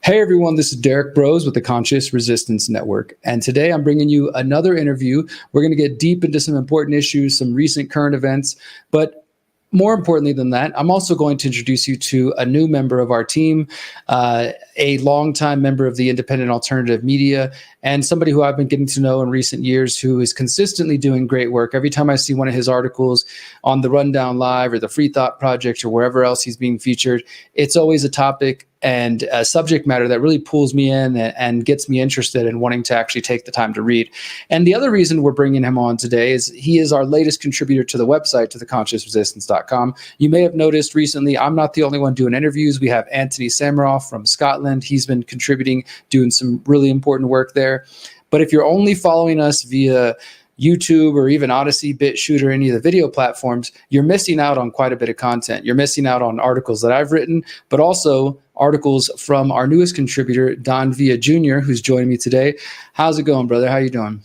Hey everyone, this is Derrick Broze with the Conscious Resistance Network. And today I'm bringing you another interview. We're going to get deep into some important issues, some recent current events, but more importantly than that, I'm also going to introduce you to a new member of our team, a longtime member of the independent alternative media, and somebody who I've been getting to know in recent years who is consistently doing great work. Every time I see one of his articles on the Rundown Live or the Free Thought Project or wherever else he's being featured, it's always a topic and a subject matter that really pulls me in and gets me interested in wanting to actually take the time to read. And the other reason we're bringing him on today is he is our latest contributor to the website, to theconsciousresistance.com. You may have noticed recently, I'm not the only one doing interviews. We have Anthony Samaroff from Scotland. He's been contributing, doing some really important work there. But if you're only following us via YouTube or even Odyssey, BitShoot, or any of the video platforms, you're missing out on quite a bit of content. You're missing out on articles that I've written, but also articles from our newest contributor, Don Villa Jr., who's joining me today. How's it going, brother? How you doing?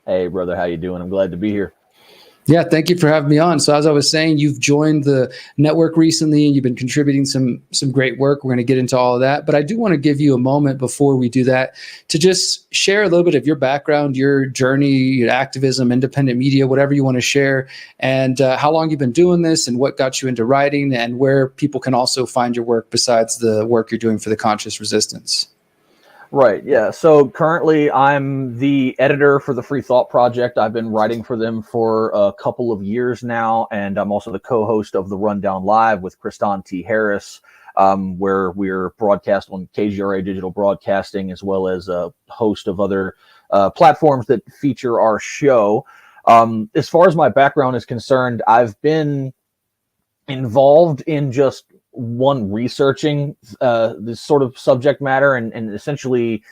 Hey, brother. How you doing? I'm glad to be here. Yeah, thank you for having me on. So as I was saying, you've joined the network recently and you've been contributing some great work. We're going to get into all of that. But I do want to give you a moment before we do that to just share a little bit of your background, your journey, your activism, independent media, whatever you want to share, and how long you've been doing this and what got you into writing and where people can also find your work besides the work you're doing for the Conscious Resistance. Right. Yeah. So currently I'm the editor for the Free Thought Project. I've been writing for them for a couple of years now. And I'm also the co-host of the Rundown Live with Kristan T. Harris, where we're broadcast on KGRA Digital Broadcasting, as well as a host of other platforms that feature our show. As far as my background is concerned, I've been involved in just researching this sort of subject matter and essentially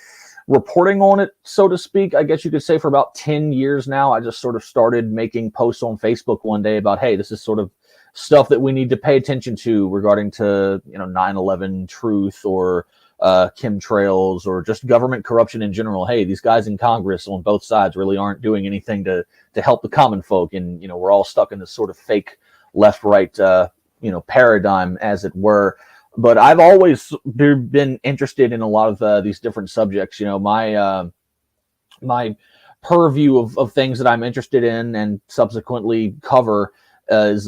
reporting on it, so to speak, I guess you could say, for about 10 years now. I just sort of started making posts on Facebook one day about, hey, this is sort of stuff that we need to pay attention to regarding to, 9/11 truth or chemtrails or just government corruption in general. Hey, these guys in Congress on both sides really aren't doing anything to help the common folk. And, we're all stuck in this sort of fake left-right paradigm, as it were. But I've always been interested in a lot of these different subjects. My purview of things that I'm interested in and subsequently cover is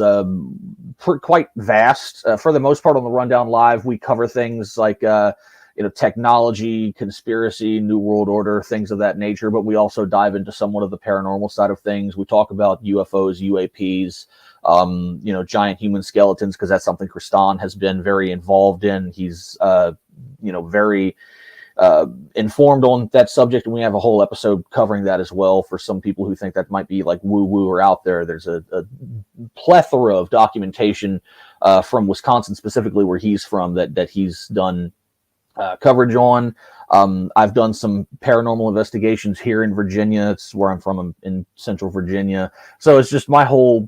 quite vast. For the most part, on the Rundown Live, we cover things like technology, conspiracy, New World Order, things of that nature. But we also dive into somewhat of the paranormal side of things. We talk about UFOs, UAPs, giant human skeletons, because that's something Kristan has been very involved in. He's, very informed on that subject, and we have a whole episode covering that as well. For some people who think that might be like woo-woo or out there, there's a plethora of documentation from Wisconsin specifically, where he's from, that he's done coverage on. I've done some paranormal investigations here in Virginia. It's where I'm from, in Central Virginia. So it's just my whole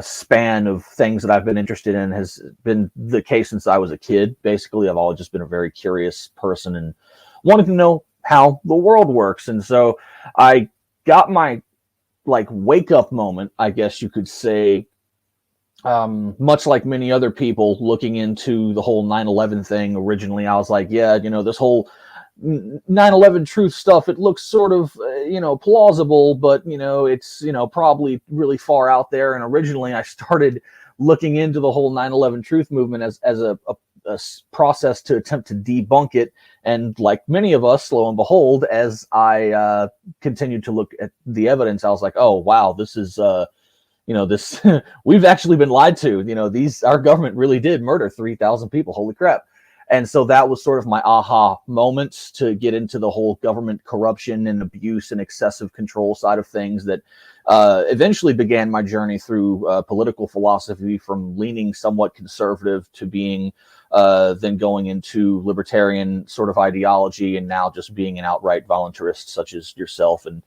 span of things that I've been interested in has been the case since I was a kid. Basically, I've always just been a very curious person and wanted to know how the world works. And so I got my wake up moment, I guess you could say, much like many other people looking into the whole 9/11 thing. Originally, I was like, yeah, this whole 9/11 truth stuff, it looks sort of, plausible, but, it's, probably really far out there. And originally I started looking into the whole 9/11 truth movement as a process to attempt to debunk it. And like many of us, lo and behold, as I continued to look at the evidence, I was like, oh, wow, this is, this, we've actually been lied to. Our government really did murder 3,000 people. Holy crap. And so that was sort of my aha moments to get into the whole government corruption and abuse and excessive control side of things that eventually began my journey through political philosophy, from leaning somewhat conservative to being then going into libertarian sort of ideology, and now just being an outright voluntarist, such as yourself and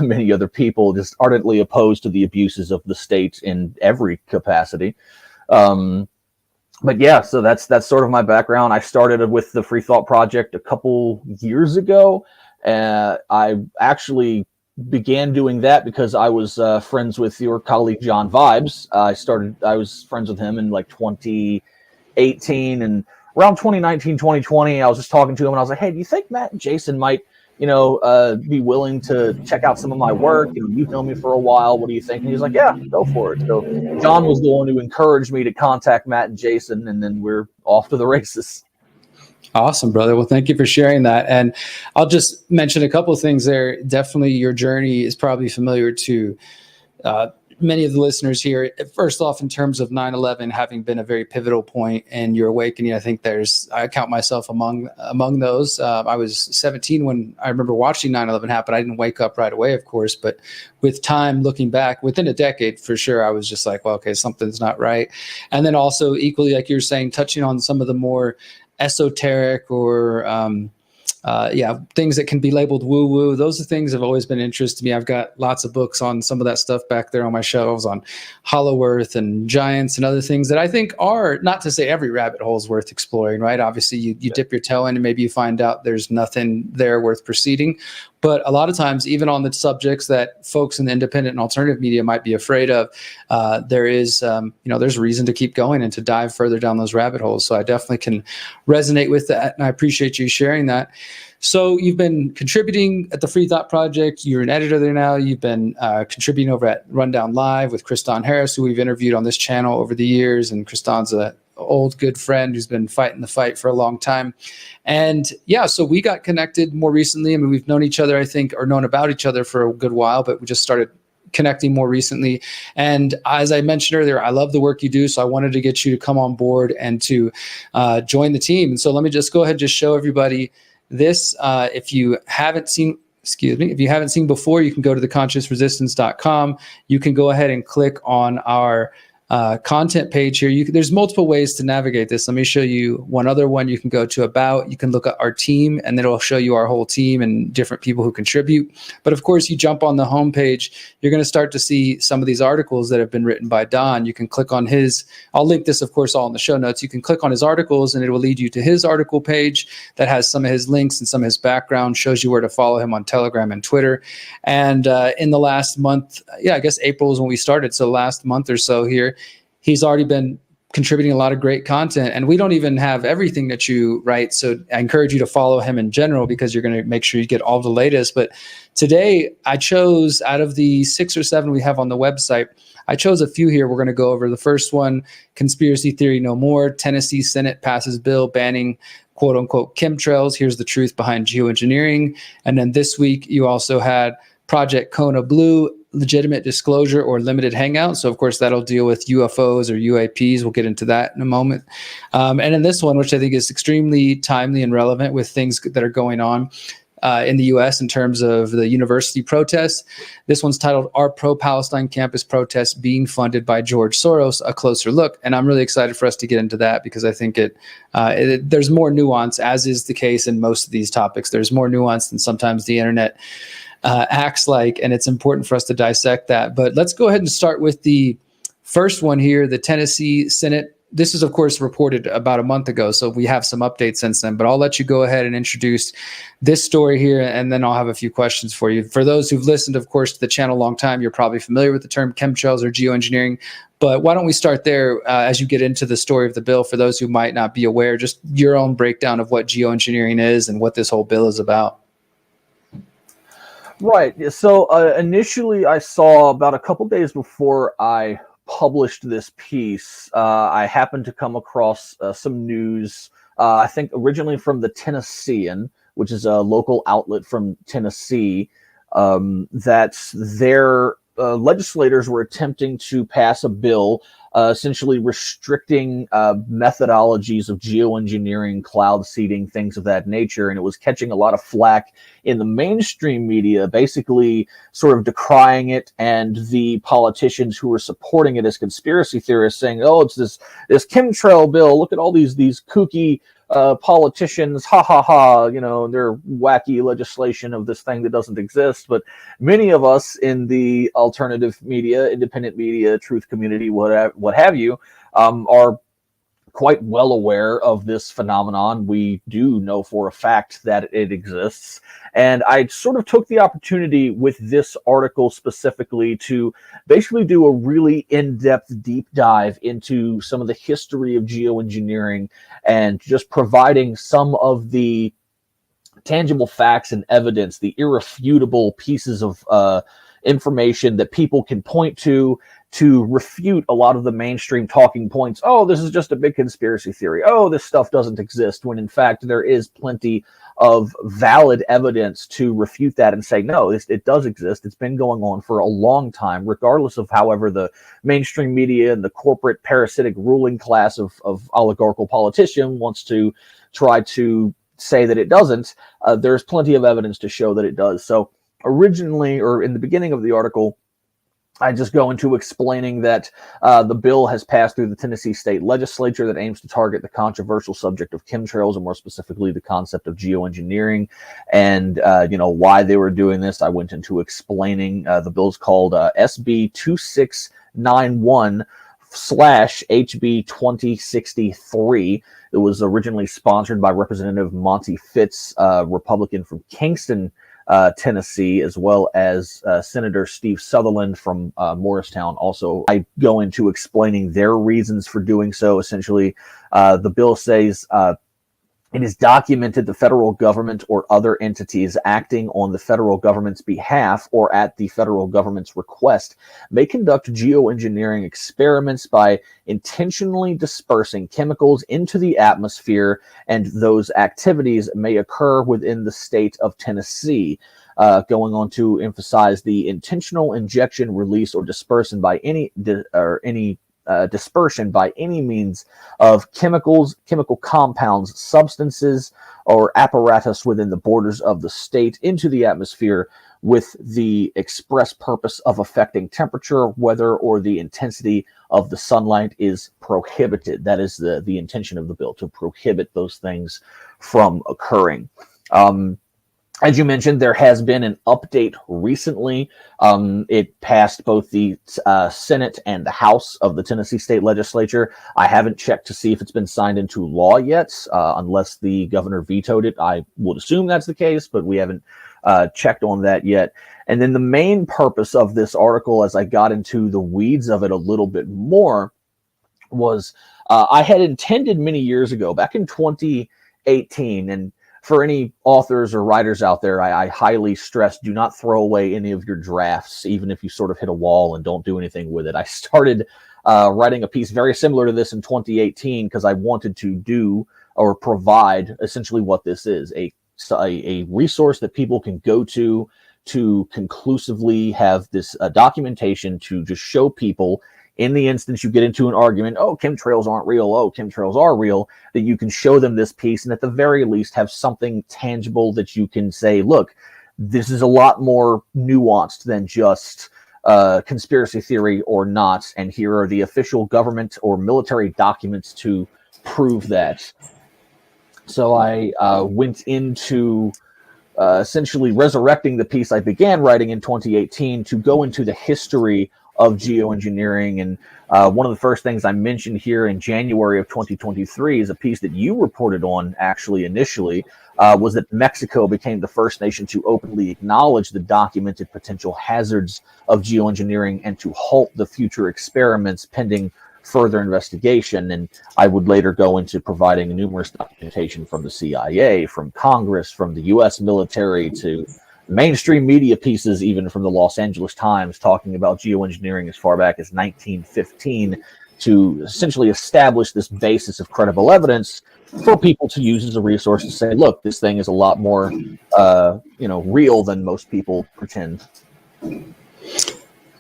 many other people, just ardently opposed to the abuses of the state in every capacity. But yeah, so that's sort of my background. I started with the Free Thought Project a couple years ago. I actually began doing that because I was friends with your colleague John Vibes. I was friends with him in like 2018, and around 2019, 2020, I was just talking to him and I was like, hey, do you think Matt and Jason might, be willing to check out some of my work? You've known me for a while. What do you think? And he's like, yeah, go for it. So John was the one who encouraged me to contact Matt and Jason, and then we're off to the races. Awesome, brother. Well, thank you for sharing that. And I'll just mention a couple of things there. Definitely your journey is probably familiar to many of the listeners here. First off, in terms of 9/11 having been a very pivotal point in your awakening, I think I count myself among those. I was 17 when I remember watching 9/11 happen. I didn't wake up right away, of course, but with time, looking back, within a decade, for sure, I was just like, well, okay, something's not right. And then also equally, like you're saying, touching on some of the more esoteric or things that can be labeled woo-woo. Those are things that have always been of interest to me. I've got lots of books on some of that stuff back there on my shelves on Hollow Earth and giants and other things that I think are, not to say every rabbit hole is worth exploring, right? Obviously, you dip your toe in and maybe you find out there's nothing there worth proceeding. But a lot of times, even on the subjects that folks in the independent and alternative media might be afraid of, there's reason to keep going and to dive further down those rabbit holes. So I definitely can resonate with that, and I appreciate you sharing that. So you've been contributing at the Free Thought Project. You're an editor there now. You've been contributing over at Rundown Live with Kriston Harris, who we've interviewed on this channel over the years. And Kriston's a old good friend who's been fighting the fight for a long time. And so we got connected more recently. I mean, we've known each other, I think, or known about each other for a good while, but we just started connecting more recently. And as I mentioned earlier, I love the work you do. So I wanted to get you to come on board and to join the team. And so let me just go ahead and just show everybody this. If you haven't seen before, you can go to theconsciousresistance.com. You can go ahead and click on our content page here. There's multiple ways to navigate this. Let me show you one other one. You can go to About. You can look at our team, and then it'll show you our whole team and different people who contribute. But of course, you jump on the homepage, you're going to start to see some of these articles that have been written by Don. You can click on his. I'll link this, of course, all in the show notes. You can click on his articles, and it will lead you to his article page that has some of his links and some of his background, shows you where to follow him on Telegram and Twitter. And in the last month, I guess April is when we started. So last month or so here, he's already been contributing a lot of great content, and we don't even have everything that you write. So I encourage you to follow him in general because you're going to make sure you get all the latest. But today I chose, out of the 6 or 7 we have on the website, I chose a few here we're going to go over. The first one, Conspiracy Theory No More. Tennessee Senate passes bill banning quote unquote chemtrails. Here's the truth behind geoengineering. And then this week you also had Project Kona Blue, legitimate disclosure or limited hangout. So of course that'll deal with UFOs or UAPs. We'll get into that in a moment. And in this one, which I think is extremely timely and relevant with things that are going on in the US in terms of the university protests. This one's titled, Are Pro-Palestine Campus Protests Being Funded by George Soros? A Closer Look. And I'm really excited for us to get into that because I think there's more nuance, as is the case in most of these topics. There's more nuance than sometimes the internet acts like, and it's important for us to dissect that. But let's go ahead and start with the first one here, the Tennessee Senate. This is, of course, reported about a month ago, so we have some updates since then. But I'll let you go ahead and introduce this story here, and then I'll have a few questions for you. For those who've listened, of course, to the channel a long time, you're probably familiar with the term chemtrails or geoengineering. But why don't we start there as you get into the story of the bill? For those who might not be aware, just your own breakdown of what geoengineering is and what this whole bill is about. Right. So initially I saw, about a couple days before I published this piece, I happened to come across some news, I think originally from the Tennessean, which is a local outlet from Tennessee, that their legislators were attempting to pass a bill essentially restricting methodologies of geoengineering, cloud seeding, things of that nature. And it was catching a lot of flack in the mainstream media, basically sort of decrying it, and the politicians who were supporting it as conspiracy theorists saying, oh, it's this chemtrail bill. Look at all these kooky politicians, ha ha ha, their wacky legislation of this thing that doesn't exist. But many of us in the alternative media, independent media, truth community, what have you, are quite well aware of this phenomenon. We do know for a fact that it exists. And I sort of took the opportunity with this article specifically to basically do a really in-depth deep dive into some of the history of geoengineering and just providing some of the tangible facts and evidence, the irrefutable pieces of information that people can point to refute a lot of the mainstream talking points. Oh, this is just a big conspiracy theory. Oh, this stuff doesn't exist, when in fact there is plenty of valid evidence to refute that and say, no, it does exist. It's been going on for a long time, regardless of however the mainstream media and the corporate parasitic ruling class of oligarchical politician wants to try to say that it doesn't. There's plenty of evidence to show that it does. So originally, or in the beginning of the article, I just go into explaining that the bill has passed through the Tennessee state legislature that aims to target the controversial subject of chemtrails, and more specifically the concept of geoengineering, and why they were doing this. I went into explaining the bill's called SB 2691 / HB 2063. It was originally sponsored by Representative Monty Fitz, Republican from Kingston, Tennessee, as well as Senator Steve Sutherland from Morristown. Also, I go into explaining their reasons for doing so. Essentially, the bill says it is documented the federal government or other entities acting on the federal government's behalf or at the federal government's request may conduct geoengineering experiments by intentionally dispersing chemicals into the atmosphere, and those activities may occur within the state of Tennessee. Going on to emphasize the intentional injection, release, or dispersion by any dispersion by any means of chemicals, chemical compounds, substances, or apparatus within the borders of the state into the atmosphere with the express purpose of affecting temperature, weather, or the intensity of the sunlight is prohibited. That is the intention of the bill, to prohibit those things from occurring. As you mentioned, there has been an update recently. It passed both the Senate and the House of the Tennessee State Legislature. I haven't checked to see if it's been signed into law yet, unless the governor vetoed it. I would assume that's the case, but we haven't checked on that yet. And then the main purpose of this article, as I got into the weeds of it a little bit more, was I had intended many years ago, back in 2018, and for any authors or writers out there, I highly stress, do not throw away any of your drafts, even if you sort of hit a wall and don't do anything with it. I started writing a piece very similar to this in 2018 because I wanted to do or provide essentially what this is, a resource that people can go to conclusively have this documentation to just show people, in the instance you get into an argument, oh, chemtrails aren't real, oh, chemtrails are real, that you can show them this piece and at the very least have something tangible that you can say, look, this is a lot more nuanced than just conspiracy theory or not, and here are the official government or military documents to prove that. So I went into essentially resurrecting the piece I began writing in 2018 to go into the history of geoengineering. And one of the first things I mentioned here in January of 2023 is a piece that you reported on actually initially, was that Mexico became the first nation to openly acknowledge the documented potential hazards of geoengineering and to halt the future experiments pending further investigation. And I would later go into providing numerous documentation from the CIA, from Congress, from the U.S. military, to mainstream media pieces, even from the Los Angeles Times, talking about geoengineering as far back as 1915, to essentially establish this basis of credible evidence for people to use as a resource to say, look, this thing is a lot more real than most people pretend.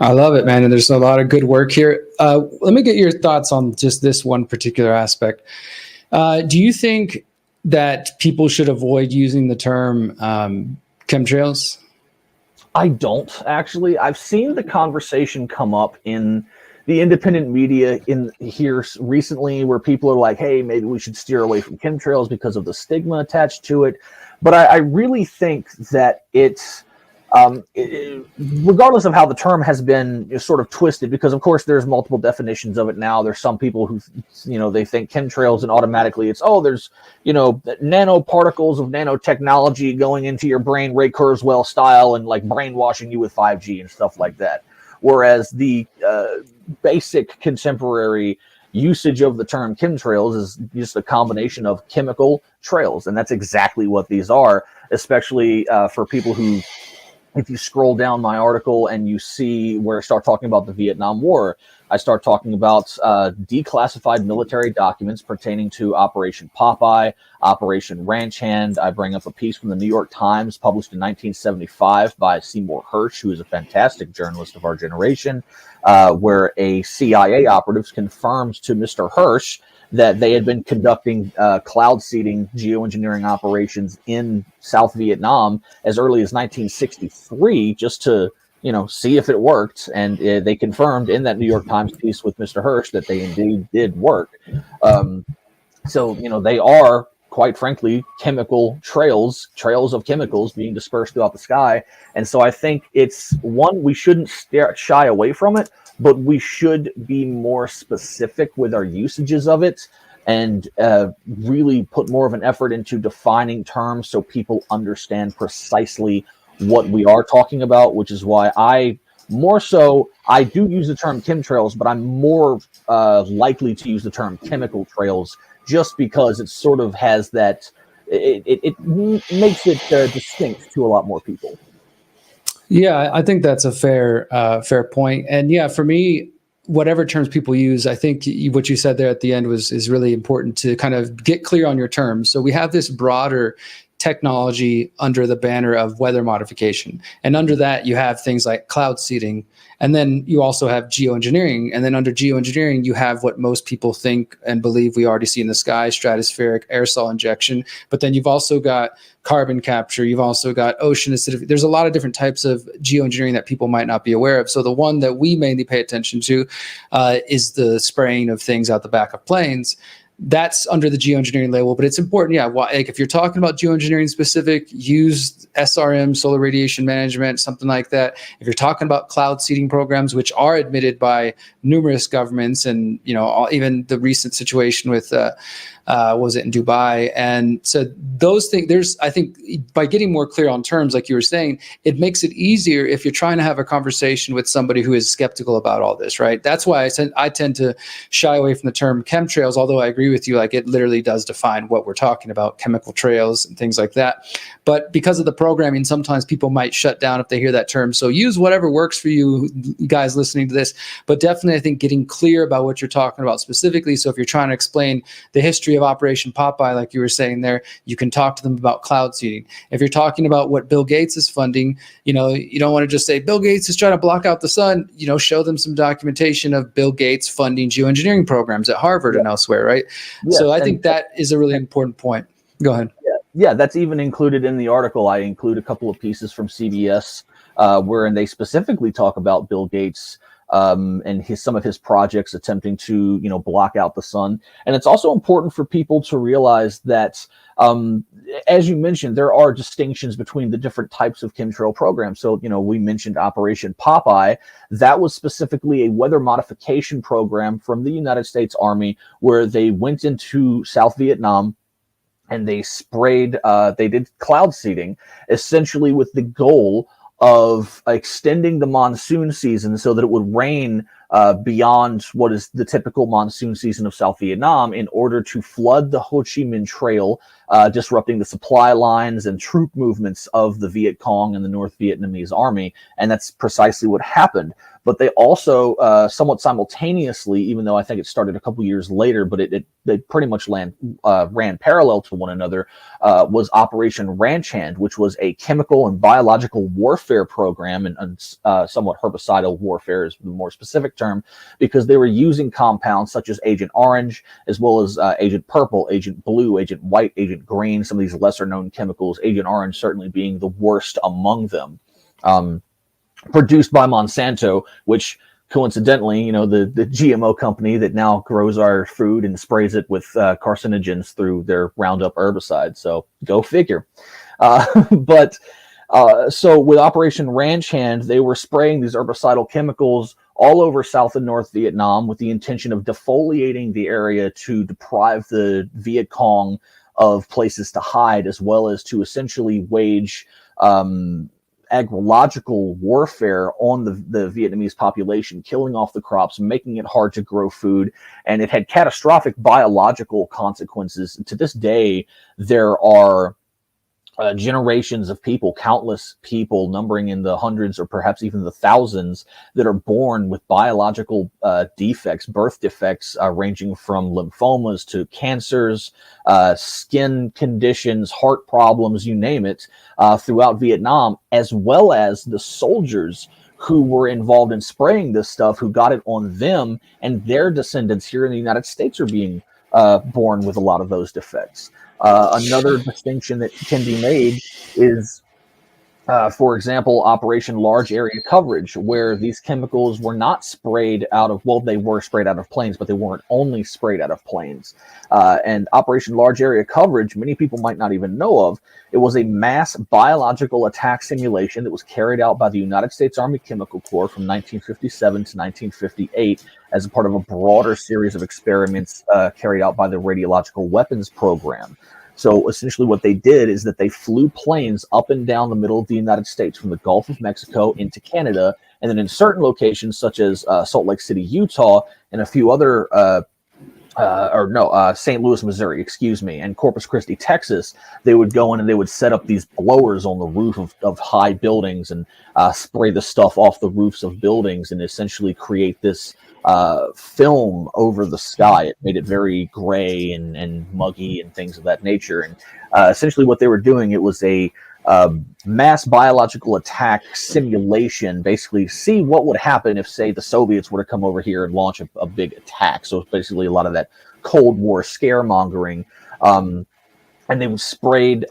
I love it, man. And there's a lot of good work here. Let me get your thoughts on just this one particular aspect. Do you think that people should avoid using the term chemtrails? I don't, actually. I've seen the conversation come up in the independent media in here recently where people are like, hey, maybe we should steer away from chemtrails because of the stigma attached to it. But I really think that it's Regardless of how the term has been sort of twisted, because of course there's multiple definitions of it now. There's some people who, they think chemtrails and automatically it's, there's, nanoparticles of nanotechnology going into your brain, Ray Kurzweil style, and like brainwashing you with 5G and stuff like that. Whereas the basic contemporary usage of the term chemtrails is just a combination of chemical trails. And that's exactly what these are, especially for people who, if you scroll down my article and you see where I start talking about the Vietnam War, I start talking about declassified military documents pertaining to Operation Popeye, Operation Ranch Hand. I bring up a piece from the New York Times published in 1975 by Seymour Hersh, who is a fantastic journalist of our generation, where a CIA operative confirms to Mr. Hersh that they had been conducting cloud seeding geoengineering operations in South Vietnam as early as 1963, just to see if it worked. And they confirmed in that New York Times piece with Mr. Hersh that they indeed did work. So they are, quite frankly, chemical trails of chemicals being dispersed throughout the sky. And so I think it's one, we shouldn't shy away from it, but we should be more specific with our usages of it and really put more of an effort into defining terms so people understand precisely what we are talking about, which is why I do use the term chemtrails, but I'm more likely to use the term chemical trails just because it sort of has that, it makes it distinct to a lot more people. Yeah, I think that's a fair point. And yeah, for me, whatever terms people use, I think what you said there at the end is really important to kind of get clear on your terms. So we have this broader technology under the banner of weather modification. And under that, you have things like cloud seeding. And then you also have geoengineering. And then under geoengineering, you have what most people think and believe we already see in the sky, stratospheric aerosol injection. But then you've also got carbon capture. You've also got ocean acidification. There's a lot of different types of geoengineering that people might not be aware of. So the one that we mainly pay attention to is the spraying of things out the back of planes. That's under the geoengineering label, but it's important. Yeah, like if you're talking about geoengineering specific, use SRM, solar radiation management, something like that. If you're talking about cloud seeding programs, which are admitted by numerous governments, and even the recent situation with was it in Dubai? And so those things, I think by getting more clear on terms, like you were saying, it makes it easier if you're trying to have a conversation with somebody who is skeptical about all this, right? That's why I tend to shy away from the term chemtrails, although I agree with you, like it literally does define what we're talking about, chemical trails and things like that. But because of the programming, sometimes people might shut down if they hear that term. So use whatever works for you guys listening to this, but definitely I think getting clear about what you're talking about specifically. So if you're trying to explain the history of Operation Popeye, like you were saying there, you can talk to them about cloud seeding. If you're talking about what Bill Gates is funding, you don't want to just say Bill Gates is trying to block out the sun. Show them some documentation of Bill Gates funding geoengineering programs at Harvard and elsewhere, right? Yes, so I think that is a really important point. Go ahead. Yeah, that's even included in the article. I include a couple of pieces from CBS wherein they specifically talk about Bill Gates and some of his projects attempting to, block out the sun. And it's also important for people to realize that, as you mentioned, there are distinctions between the different types of chemtrail programs. So, we mentioned Operation Popeye. That was specifically a weather modification program from the United States Army where they went into South Vietnam and they did cloud seeding, essentially with the goal of extending the monsoon season so that it would rain beyond what is the typical monsoon season of South Vietnam in order to flood the Ho Chi Minh Trail, disrupting the supply lines and troop movements of the Viet Cong and the North Vietnamese Army. And that's precisely what happened. But they also, somewhat simultaneously, even though I think it started a couple years later, but they pretty much ran parallel to one another, was Operation Ranch Hand, which was a chemical and biological warfare program, and somewhat herbicidal warfare is the more specific term, because they were using compounds such as Agent Orange, as well as Agent Purple, Agent Blue, Agent White, Agent Green, some of these lesser-known chemicals, Agent Orange certainly being the worst among them. Produced by Monsanto, which coincidentally, the GMO company that now grows our food and sprays it with carcinogens through their Roundup herbicide. So go figure. But So with Operation Ranch Hand, they were spraying these herbicidal chemicals all over South and North Vietnam with the intention of defoliating the area to deprive the Viet Cong of places to hide, as well as to essentially wage agrological warfare on the Vietnamese population, killing off the crops, making it hard to grow food, and it had catastrophic biological consequences. To this day, there are generations of people, countless people, numbering in the hundreds or perhaps even the thousands, that are born with biological defects, birth defects, ranging from lymphomas to cancers, skin conditions, heart problems, you name it, throughout Vietnam, as well as the soldiers who were involved in spraying this stuff, who got it on them, and their descendants here in the United States are being born with a lot of those defects. Another distinction that can be made is, for example, Operation Large Area Coverage, where these chemicals were not sprayed out of, well, they were sprayed out of planes, but they weren't only sprayed out of planes. And Operation Large Area Coverage, many people might not even know of, it was a mass biological attack simulation that was carried out by the United States Army Chemical Corps from 1957 to 1958 as a part of a broader series of experiments carried out by the Radiological Weapons Program. So essentially what they did is that they flew planes up and down the middle of the United States from the Gulf of Mexico into Canada, and then in certain locations such as Salt Lake City, Utah, and a few other St. Louis, Missouri, and Corpus Christi, Texas, they would go in and they would set up these blowers on the roof of high buildings and spray the stuff off the roofs of buildings and essentially create this film over the sky. It made it very gray and muggy and things of that nature. And essentially what they were doing, it was a mass biological attack simulation, basically see what would happen if, say, the Soviets were to come over here and launch a big attack. So it's basically a lot of that Cold War scaremongering. And they sprayed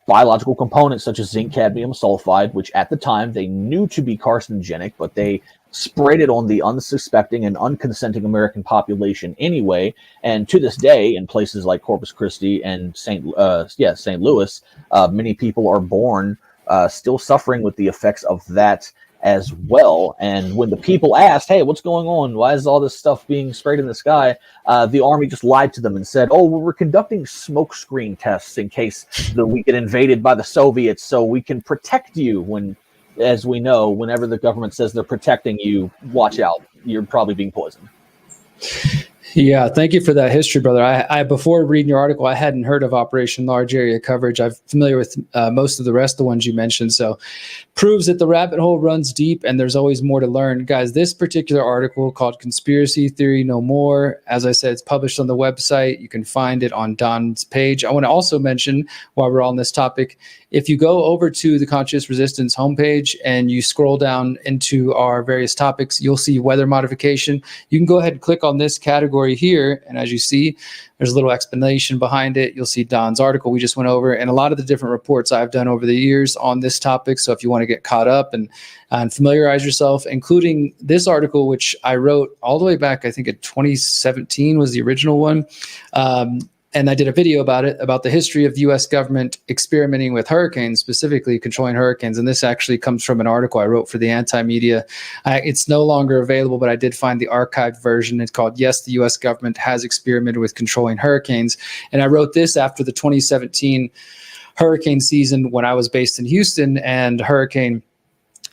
biological components such as zinc cadmium sulfide, which at the time they knew to be carcinogenic, but they sprayed it on the unsuspecting and unconsenting American population anyway. And to this day, in places like Corpus Christi and St. Louis, many people are born still suffering with the effects of that as well. And when the people asked, hey, what's going on? Why is all this stuff being sprayed in the sky? The Army just lied to them and said, oh, well, we're conducting smoke screen tests in case we get invaded by the Soviets so we can protect you. When, as we know, whenever the government says they're protecting you, watch out. You're probably being poisoned. Yeah, thank you for that history, brother. I before reading your article, I hadn't heard of Operation Large Area Coverage. I'm familiar with most of the rest of the ones you mentioned. So proves that the rabbit hole runs deep and there's always more to learn. Guys, this particular article called Conspiracy Theory No More, as I said, it's published on the website. You can find it on Don's page. I want to also mention, while we're on this topic, if you go over to the Conscious Resistance homepage and you scroll down into our various topics, you'll see weather modification. You can go ahead and click on this category here. And as you see, there's a little explanation behind it. You'll see Don's article we just went over and a lot of the different reports I've done over the years on this topic. So if you want to get caught up and familiarize yourself, including this article, which I wrote all the way back, I think in 2017 was the original one. And I did a video about it, about the history of the U.S. government experimenting with hurricanes, specifically controlling hurricanes. And this actually comes from an article I wrote for the Anti-Media. It's no longer available, but I did find the archived version. It's called, Yes, the U.S. Government Has Experimented with Controlling Hurricanes. And I wrote this after the 2017 hurricane season when I was based in Houston, and Hurricane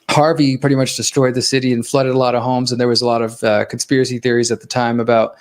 Harvey pretty much destroyed the city and flooded a lot of homes. And there was a lot of conspiracy theories at the time about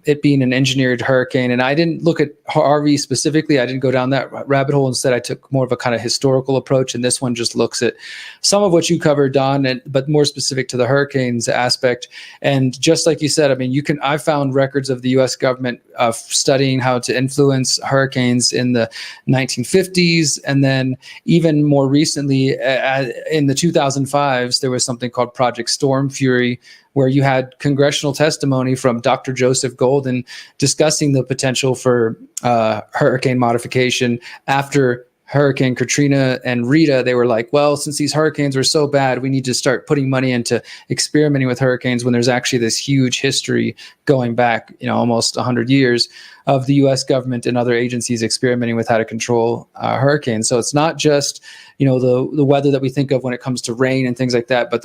it being an engineered hurricane. And I didn't look at Harvey specifically. I didn't go down that rabbit hole. Instead, I took more of a kind of historical approach. And this one just looks at some of what you covered, Don, but more specific to the hurricanes aspect. And just like you said, I mean, I found records of the U.S. government studying how to influence hurricanes in the 1950s. And then even more recently, in the 2005s, there was something called Project Storm Fury, where you had congressional testimony from Dr. Joseph Golden discussing the potential for hurricane modification after Hurricane Katrina and Rita, they were like, well, since these hurricanes were so bad, we need to start putting money into experimenting with hurricanes, when there's actually this huge history going back, almost 100 years of the U.S. government and other agencies experimenting with how to control hurricanes. So it's not just, the weather that we think of when it comes to rain and things like that, but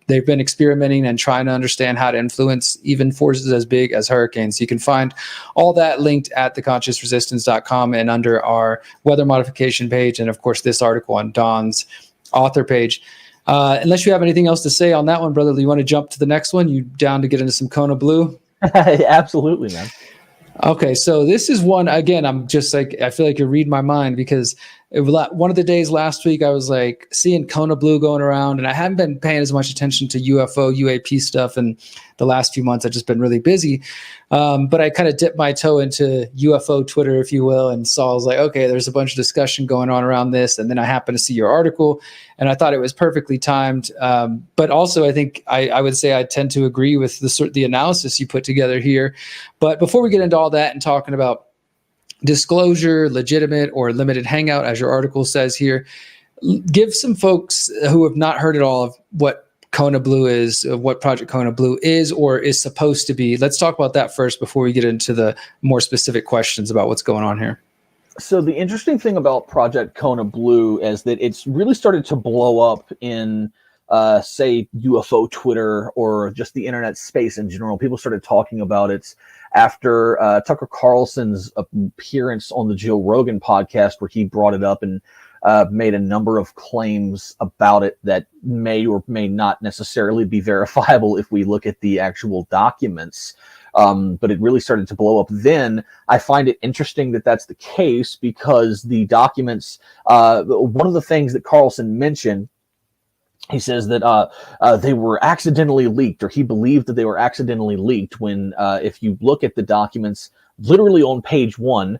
they've been experimenting and trying to understand how to influence even forces as big as hurricanes. So you can find all that linked at theconsciousresistance.com and under our weather modification page, and of course this article on Don's author page. Unless you have anything else to say on that one, brother, you want to jump to the next one? You down to get into some Kona Blue? Absolutely, man. Okay, so this is one, again, I'm just like, I feel like you read my mind, because one of the days last week I was like seeing Kona Blue going around, and I hadn't been paying as much attention to UFO, UAP stuff, and the last few months I've just been really busy. But I kind of dipped my toe into UFO Twitter, if you will, and saw, I was like, okay, there's a bunch of discussion going on around this. And then I happened to see your article, and I thought it was perfectly timed. But also, I think I would say I tend to agree with the analysis you put together here. But before we get into all that and talking about disclosure, legitimate or limited hangout, as your article says here, give some folks who have not heard at all of what Kona Blue is, what Project Kona Blue is or is supposed to be. Let's talk about that first before we get into the more specific questions about what's going on here. So the interesting thing about Project Kona Blue is that it's really started to blow up in, say, UFO Twitter or just the internet space in general. People started talking about it after Tucker Carlson's appearance on the Joe Rogan podcast, where he brought it up and made a number of claims about it that may or may not necessarily be verifiable if we look at the actual documents. But it really started to blow up then. I find it interesting that that's the case, because the documents, one of the things that Carlson mentioned, he says that they were accidentally leaked, or he believed that they were accidentally leaked, when if you look at the documents, literally on page 1,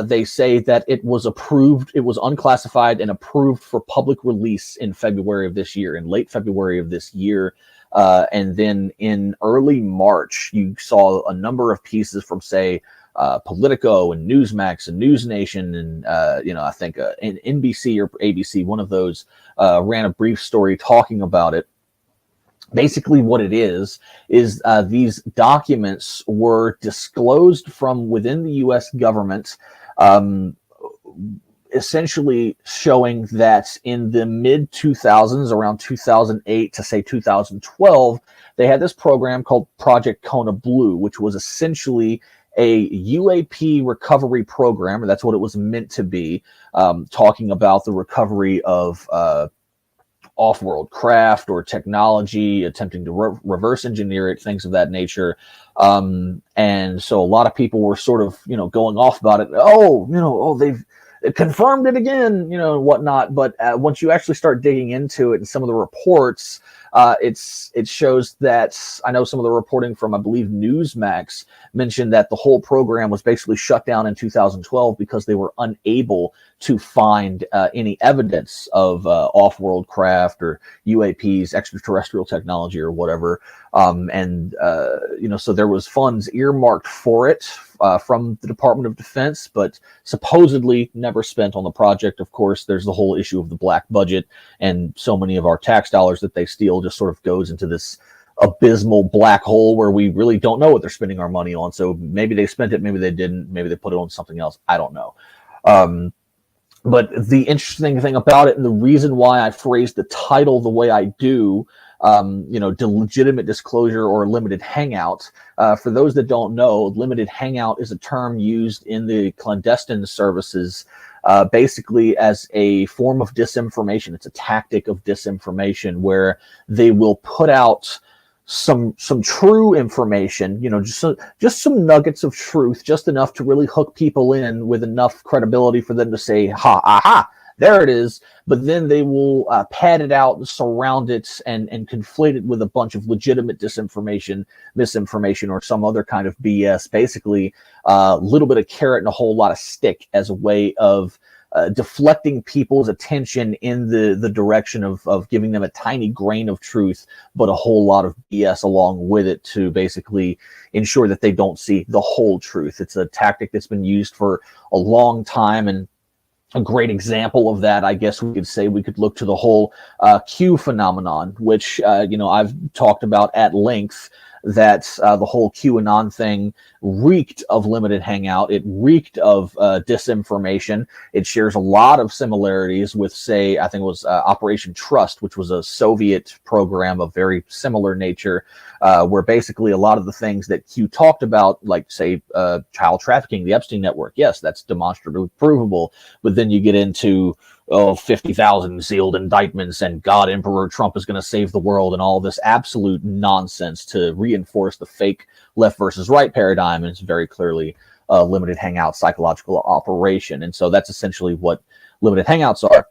they say that it was approved, it was unclassified and approved for public release in February of this year, in late February of this year. And then in early March, you saw a number of pieces from, say, Politico and Newsmax and News Nation and, I think NBC or ABC, one of those ran a brief story talking about it. Basically what it is these documents were disclosed from within the U.S. government, essentially showing that in the mid-2000s, around 2008 to, say, 2012, they had this program called Project Kona Blue, which was essentially a UAP recovery program, or that's what it was meant to be, talking about the recovery of off-world craft or technology, attempting to reverse engineer it, things of that nature. And so a lot of people were sort of, going off about it. They've confirmed it again, and whatnot. But once you actually start digging into it and some of the reports, it shows that, I know some of the reporting from, I believe, Newsmax mentioned that the whole program was basically shut down in 2012 because they were unable to find any evidence of off-world craft or UAPs, extraterrestrial technology or whatever. So there was funds earmarked for it from the Department of Defense, but supposedly never spent on the project. Of course, there's the whole issue of the black budget, and so many of our tax dollars that they steal just sort of goes into this abysmal black hole where we really don't know what they're spending our money on. So maybe they spent it, maybe they didn't, maybe they put it on something else. I don't know. But the interesting thing about it, and the reason why I phrased the title the way I do, legitimate disclosure or limited hangout. For those that don't know, limited hangout is a term used in the clandestine services, basically as a form of disinformation. It's a tactic of disinformation where they will put out some true information, just some nuggets of truth, just enough to really hook people in with enough credibility for them to say, aha, there it is. But then they will pad it out and surround it and conflate it with a bunch of legitimate disinformation, misinformation, or some other kind of BS. Basically, a little bit of carrot and a whole lot of stick as a way of deflecting people's attention in the direction of giving them a tiny grain of truth, but a whole lot of BS along with it to basically ensure that they don't see the whole truth. It's a tactic that's been used for a long time, and a great example of that, I guess we could say, we could look to the whole Q phenomenon, which, I've talked about at length, that the whole QAnon thing reeked of limited hangout. It reeked of disinformation. It shares a lot of similarities with, say, I think it was Operation Trust, which was a Soviet program of very similar nature, where basically a lot of the things that Q talked about, like, say, child trafficking, the Epstein network, yes, that's demonstrably provable. But then you get into 50,000 sealed indictments and God, Emperor Trump is going to save the world and all this absolute nonsense to reinforce the fake left versus right paradigm. And it's very clearly a limited hangout psychological operation. And so that's essentially what limited hangouts are.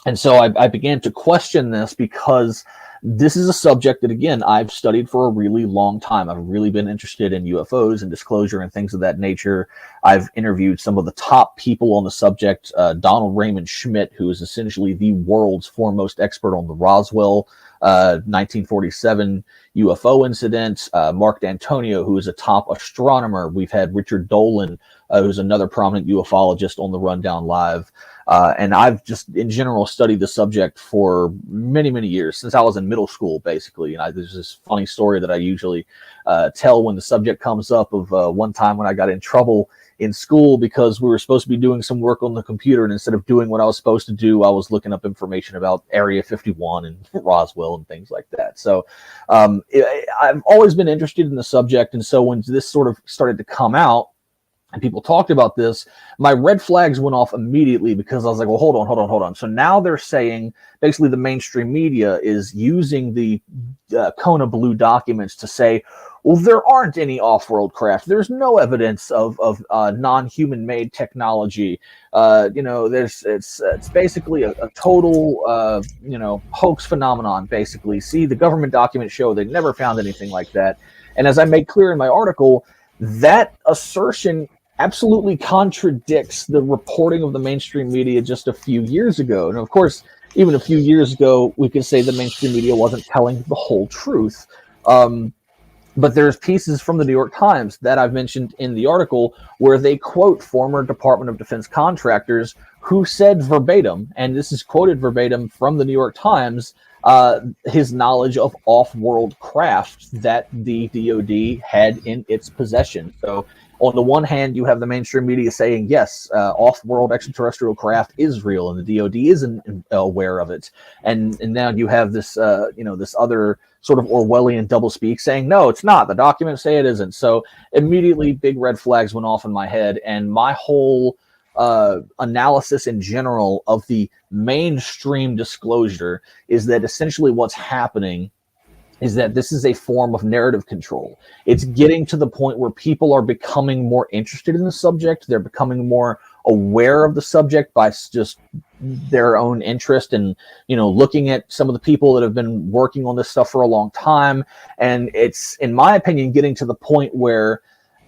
And so I began to question this, because this is a subject that, again, I've studied for a really long time. I've really been interested in UFOs and disclosure and things of that nature. I've interviewed some of the top people on the subject, Donald Raymond Schmidt, who is essentially the world's foremost expert on the Roswell 1947 UFO incident, Mark D'Antonio, who is a top astronomer. We've had Richard Dolan, who's another prominent ufologist, on the Rundown Live. And I've just, in general, studied the subject for many, many years, since I was in middle school, basically. And there's this funny story that I usually tell when the subject comes up, of one time when I got in trouble in school because we were supposed to be doing some work on the computer, and instead of doing what I was supposed to do, I was looking up information about Area 51 and Roswell and things like that. So I've always been interested in the subject, and so when this sort of started to come out and people talked about this, my red flags went off immediately, because I was like, well, hold on. So now they're saying, basically the mainstream media is using the Kona Blue documents to say, well, there aren't any off-world craft. There's no evidence of non-human made technology. It's basically a total hoax phenomenon. Basically, see, the government documents show they never found anything like that. And as I made clear in my article, that assertion absolutely contradicts the reporting of the mainstream media just a few years ago. And of course, even a few years ago, we could say the mainstream media wasn't telling the whole truth. But there's pieces from the New York Times that I've mentioned in the article where they quote former Department of Defense contractors who said verbatim, and this is quoted verbatim from the New York Times, his knowledge of off-world craft that the DoD had in its possession. So on the one hand, you have the mainstream media saying, yes, off-world extraterrestrial craft is real, and the DoD isn't aware of it. And now you have this, this other sort of Orwellian doublespeak saying, no, it's not. The documents say it isn't. So immediately, big red flags went off in my head, and my whole analysis in general of the mainstream disclosure is that essentially what's happening is that this is a form of narrative control. It's getting to the point where people are becoming more interested in the subject. They're becoming more aware of the subject by just their own interest and, looking at some of the people that have been working on this stuff for a long time. And it's, in my opinion, getting to the point where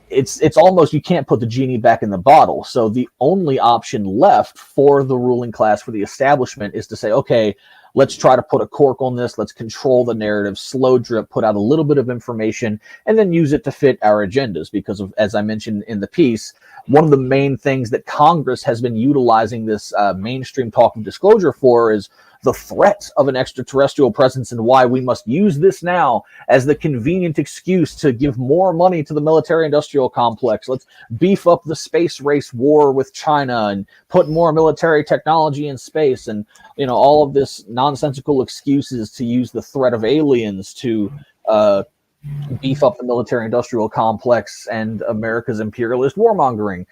it's almost, you can't put the genie back in the bottle. So the only option left for the ruling class, for the establishment, is to say, okay, let's try to put a cork on this. Let's control the narrative, slow drip, put out a little bit of information, and then use it to fit our agendas. Because of, as I mentioned in the piece, one of the main things that Congress has been utilizing this mainstream talk of disclosure for is the threat of an extraterrestrial presence, and why we must use this now as the convenient excuse to give more money to the military-industrial complex. Let's beef up the space race war with China and put more military technology in space, and all of this nonsensical excuses to use the threat of aliens to beef up the military-industrial complex and America's imperialist warmongering.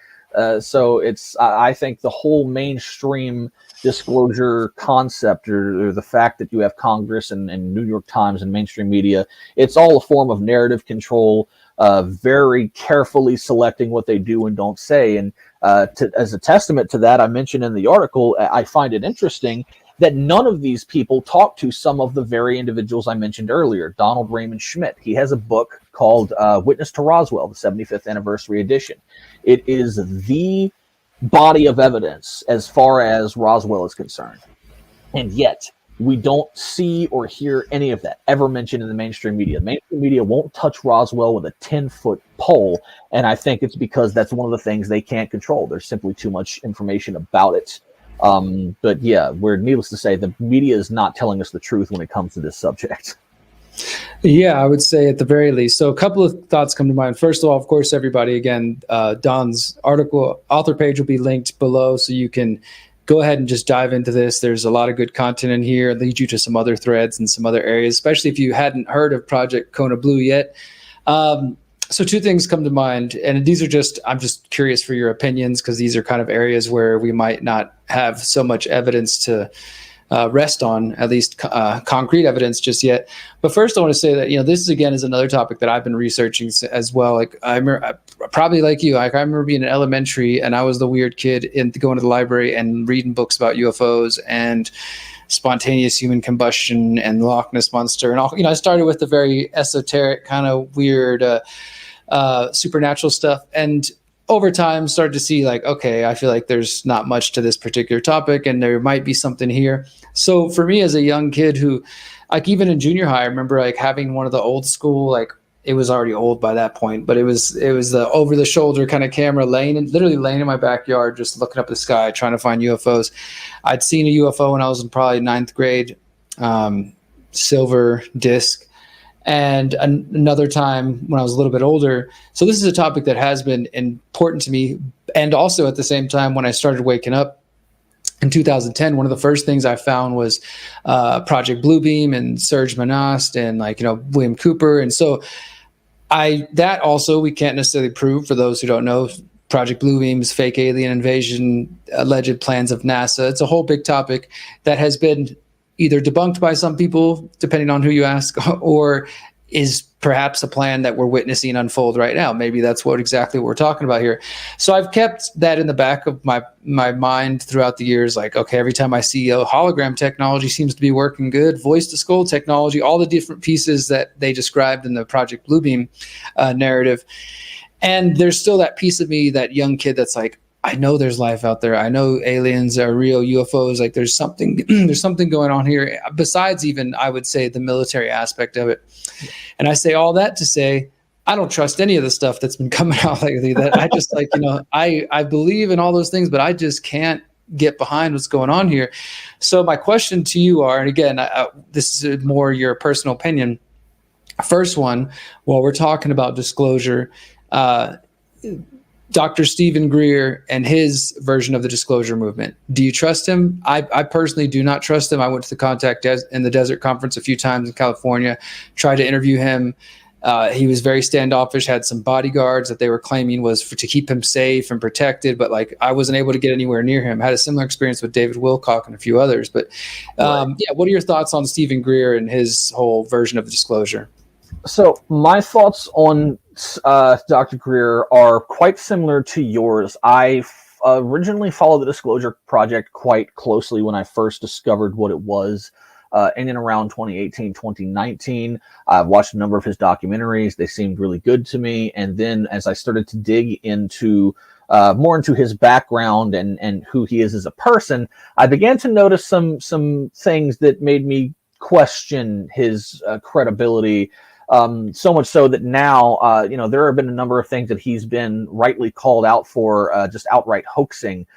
So I think the whole mainstream disclosure concept, or the fact that you have Congress and New York Times and mainstream media, it's all a form of narrative control, very carefully selecting what they do and don't say. And as a testament to that, I mentioned in the article, I find it interesting that none of these people talk to some of the very individuals I mentioned earlier. Donald Raymond Schmidt, he has a book called Witness to Roswell, the 75th anniversary edition. It is the body of evidence as far as Roswell is concerned. And yet, we don't see or hear any of that ever mentioned in the mainstream media. The mainstream media won't touch Roswell with a 10-foot pole, and I think it's because that's one of the things they can't control. There's simply too much information about it. But yeah, needless to say, the media is not telling us the truth when it comes to this subject. Yeah, I would say at the very least. So a couple of thoughts come to mind. First of all, of course, everybody, again, Don's author page will be linked below, so you can go ahead and just dive into this. There's a lot of good content in here. It leads you to some other threads and some other areas, especially if you hadn't heard of Project Kona Blue yet. So two things come to mind, and these are I'm just curious for your opinions, because these are kind of areas where we might not have so much evidence to rest on, at least concrete evidence just yet. But first, I want to say that, this again is another topic that I've been researching as well. Like I remember, probably like you, like I remember being in elementary and I was the weird kid going to the library and reading books about UFOs and spontaneous human combustion and the Loch Ness monster and all. I started with the very esoteric kind of weird supernatural stuff, and over time started to see like, okay, I feel like there's not much to this particular topic and there might be something here. So for me as a young kid who, like even in junior high, I remember like having one of the old school, like it was already old by that point, but it was the over the shoulder kind of camera literally laying in my backyard, just looking up at the sky, trying to find UFOs. I'd seen a UFO when I was in probably 9th grade, silver disc. And another time when I was a little bit older. So this is a topic that has been important to me. And also at the same time, when I started waking up in 2010, one of the first things I found was Project Bluebeam and Serge Monast and William Cooper. And so that also we can't necessarily prove, for those who don't know. Project Bluebeam's fake alien invasion, alleged plans of NASA. It's a whole big topic that has been either debunked by some people, depending on who you ask, or is perhaps a plan that we're witnessing unfold right now. Maybe that's exactly what we're talking about here. So I've kept that in the back of my mind throughout the years. Like, okay, every time I see hologram technology seems to be working good, voice to skull technology, all the different pieces that they described in the Project Bluebeam narrative. And there's still that piece of me, that young kid that's like, I know there's life out there. I know aliens are real, UFOs. Like there's something going on here besides even, I would say, the military aspect of it. And I say all that to say, I don't trust any of the stuff that's been coming out lately. That I just I believe in all those things, but I just can't get behind what's going on here. So my question to you are, and again, this is more your personal opinion. First one, while we're talking about disclosure, Dr. Stephen Greer and his version of the disclosure movement. Do you trust him? I personally do not trust him. I went to the Contact in the Desert Conference a few times in California, tried to interview him. He was very standoffish, had some bodyguards that they were claiming was to keep him safe and protected, but I wasn't able to get anywhere near him. Had a similar experience with David Wilcock and a few others. But right. What are your thoughts on Stephen Greer and his whole version of the disclosure? So my thoughts on Dr. Greer are quite similar to yours. I originally followed the Disclosure Project quite closely when I first discovered what it was in and around 2018, 2019. I've watched a number of his documentaries. They seemed really good to me. And then as I started to dig into more into his background and who he is as a person, I began to notice some things that made me question his credibility. So much so that now, there have been a number of things that he's been rightly called out for, just outright hoaxing.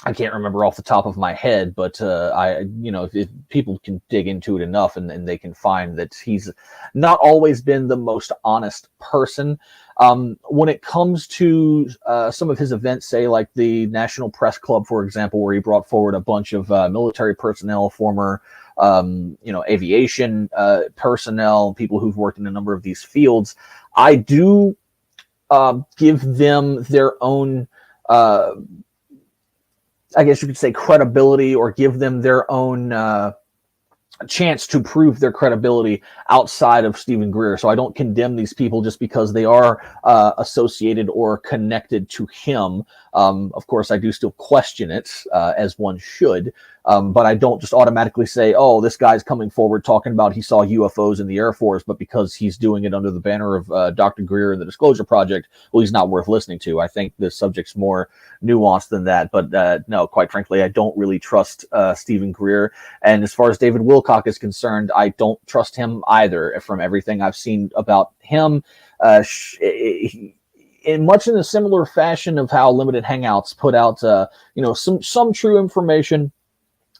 I can't remember off the top of my head, but if people can dig into it enough and they can find that he's not always been the most honest person. When it comes to some of his events, say like the National Press Club, for example, where he brought forward a bunch of military personnel, former aviation personnel, people who've worked in a number of these fields, I do give them their own, I guess you could say, credibility, or give them their own chance to prove their credibility outside of Stephen Greer. So I don't condemn these people just because they are associated or connected to him. Of course, I do still question it, as one should. But I don't just automatically say, oh, this guy's coming forward talking about he saw UFOs in the Air Force, but because he's doing it under the banner of Dr. Greer and the Disclosure Project, well, he's not worth listening to. I think the subject's more nuanced than that. But no, quite frankly, I don't really trust Stephen Greer. And as far as David Wilcock is concerned, I don't trust him either. From everything I've seen about him, in much in a similar fashion of how limited hangouts put out, some true information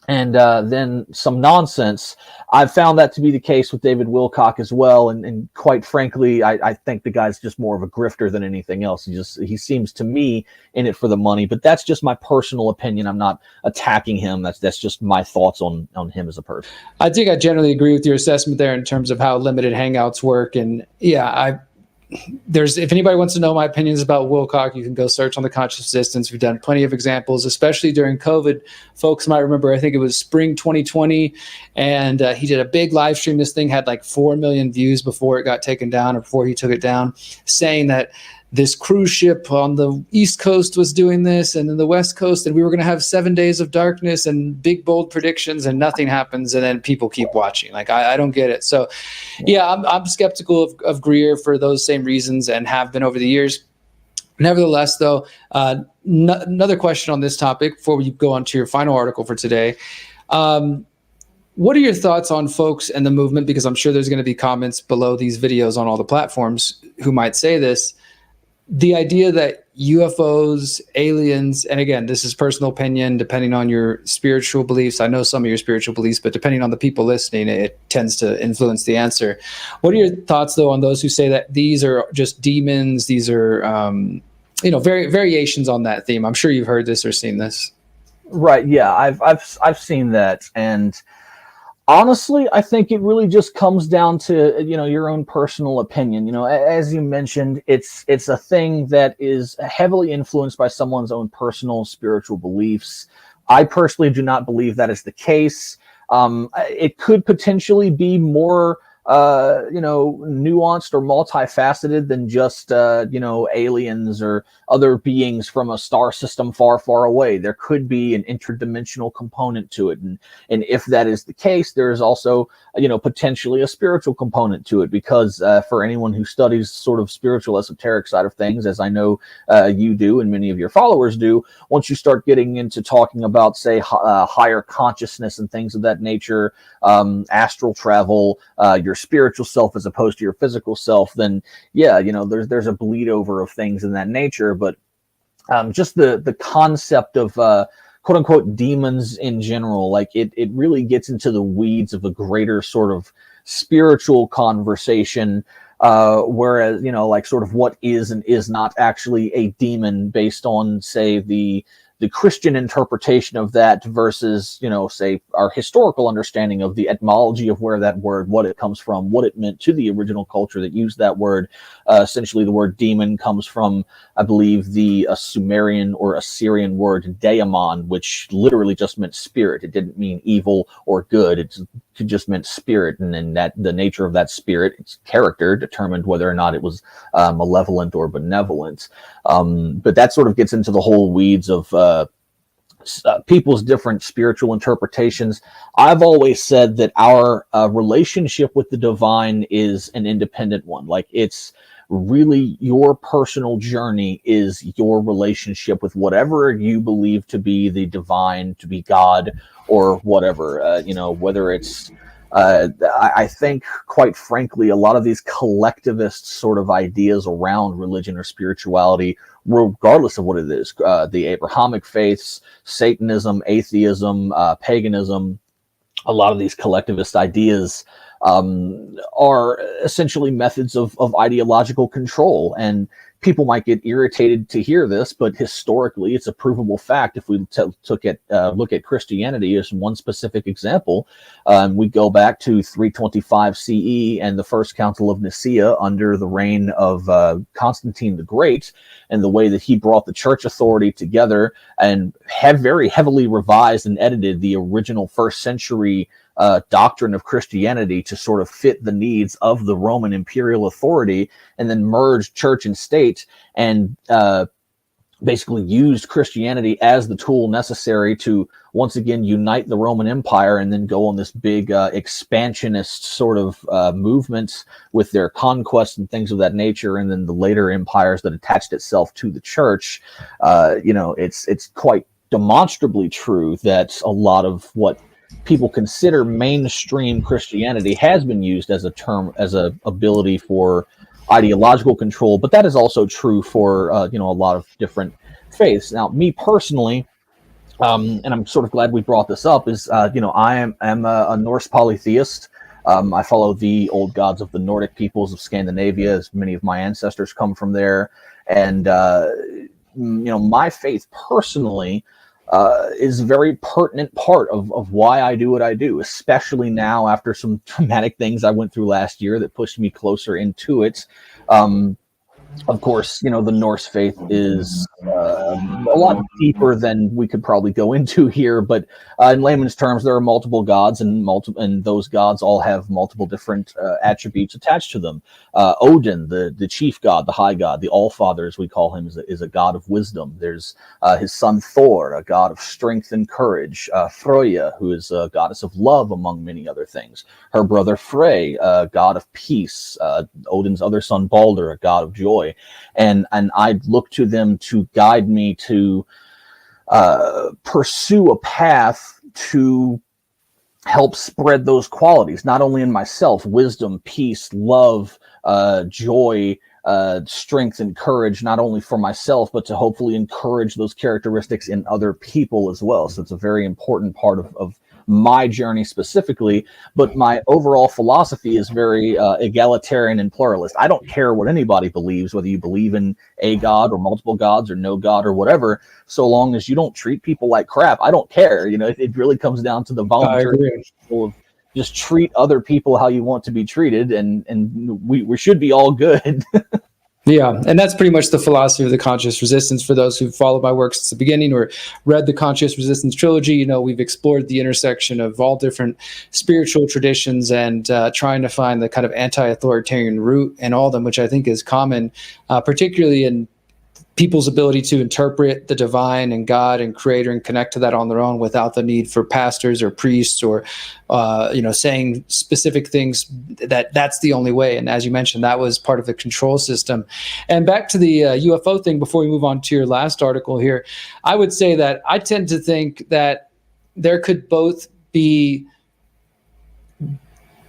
and then some nonsense. I've found that to be the case with David Wilcock as well, and quite frankly, I think the guy's just more of a grifter than anything else. He seems to me in it for the money, but that's just my personal opinion. I'm not attacking him. That's just my thoughts on him as a person. I think I generally agree with your assessment there in terms of how limited hangouts work, and if anybody wants to know my opinions about Wilcock, you can go search on the Conscious Resistance. We've done plenty of examples, especially during COVID. Folks might remember, I think it was spring 2020, and he did a big live stream. This thing had like 4 million views before it got taken down, or before he took it down, saying that this cruise ship on the East Coast was doing this, and then the West Coast, and we were going to have 7 days of darkness and big, bold predictions, and nothing happens, and then people keep watching. Like, I don't get it. So, yeah, I'm skeptical of Greer for those same reasons, and have been over the years. Nevertheless, though, another question on this topic before we go on to your final article for today. What are your thoughts on folks and the movement? Because I'm sure there's going to be comments below these videos on all the platforms who might say this. The idea that UFOs, aliens, and again, this is personal opinion, depending on your spiritual beliefs. I know some of your spiritual beliefs, but depending on the people listening, it tends to influence the answer. What are your thoughts, though, on those who say that these are just demons? These are, variations on that theme. I'm sure you've heard this or seen this. Right. Yeah, I've seen that, and honestly, I think it really just comes down to, your own personal opinion. As you mentioned, it's a thing that is heavily influenced by someone's own personal spiritual beliefs. I personally do not believe that is the case. It could potentially be more nuanced or multifaceted than just, aliens or other beings from a star system far, far away. There could be an interdimensional component to it. And if that is the case, there is also, potentially a spiritual component to it, because for anyone who studies sort of spiritual esoteric side of things, as I know you do and many of your followers do, once you start getting into talking about, say, higher consciousness and things of that nature, astral travel, your spiritual self as opposed to your physical self, then there's a bleed over of things in that nature. But just the concept of quote unquote demons in general, like it really gets into the weeds of a greater sort of spiritual conversation, whereas sort of what is and is not actually a demon based on, say, the Christian interpretation of that versus, say, our historical understanding of the etymology of where that word, what it comes from, what it meant to the original culture that used that word. Essentially, the word demon comes from, I believe, the Sumerian or Assyrian word daemon, which literally just meant spirit. It didn't mean evil or good. It just meant spirit, and then that the nature of that spirit, its character, determined whether or not it was malevolent or benevolent. But that sort of gets into the whole weeds of people's different spiritual interpretations. I've always said that our relationship with the divine is an independent one. Like, it's really your personal journey is your relationship with whatever you believe to be the divine, to be God, or whatever, whether it's I think, quite frankly, a lot of these collectivist sort of ideas around religion or spirituality, regardless of what it is, the Abrahamic faiths, Satanism, atheism, paganism, a lot of these collectivist ideas are essentially methods of ideological control. And people might get irritated to hear this, but historically, it's a provable fact. If we look at Christianity as one specific example, we go back to 325 CE and the First Council of Nicaea under the reign of Constantine the Great, and the way that he brought the church authority together and had very heavily revised and edited the original first century doctrine of Christianity to sort of fit the needs of the Roman imperial authority, and then merged church and state, and basically used Christianity as the tool necessary to once again unite the Roman Empire, and then go on this big expansionist sort of movement with their conquests and things of that nature, and then the later empires that attached itself to the church. It's quite demonstrably true that a lot of what people consider mainstream Christianity has been used as a term, as a ability for ideological control, but that is also true for a lot of different faiths. Now, me personally, and I'm sort of glad we brought this up, is I am a Norse polytheist. I follow the old gods of the Nordic peoples of Scandinavia, as many of my ancestors come from there. And my faith personally is a very pertinent part of why I do what I do, especially now after some traumatic things I went through last year that pushed me closer into it. Of course, the Norse faith is a lot deeper than we could probably go into here. But in layman's terms, there are multiple gods, and those gods all have multiple different attributes attached to them. Odin, the chief god, the high god, the Allfather, as we call him, is a god of wisdom. There's his son Thor, a god of strength and courage. Freyja, who is a goddess of love, among many other things. Her brother Frey, a god of peace. Odin's other son Balder, a god of joy. And I look to them to guide me to pursue a path to help spread those qualities, not only in myself, wisdom, peace, love, joy, strength, and courage, not only for myself, but to hopefully encourage those characteristics in other people as well. So it's a very important part of my journey specifically, but my overall philosophy is very egalitarian and pluralist. I don't care what anybody believes, whether you believe in a god or multiple gods or no god or whatever, so long as you don't treat people like crap. I don't care. It really comes down to the voluntary of just treat other people how you want to be treated, and we should be all good. Yeah, and that's pretty much the philosophy of the Conscious Resistance. For those who've followed my work since the beginning or read the Conscious Resistance trilogy, we've explored the intersection of all different spiritual traditions and trying to find the kind of anti-authoritarian root in all of them, which I think is common, particularly in people's ability to interpret the divine and God and creator and connect to that on their own without the need for pastors or priests or, saying specific things that's the only way. And as you mentioned, that was part of the control system. And back to the UFO thing, before we move on to your last article here, I would say that I tend to think that there could both be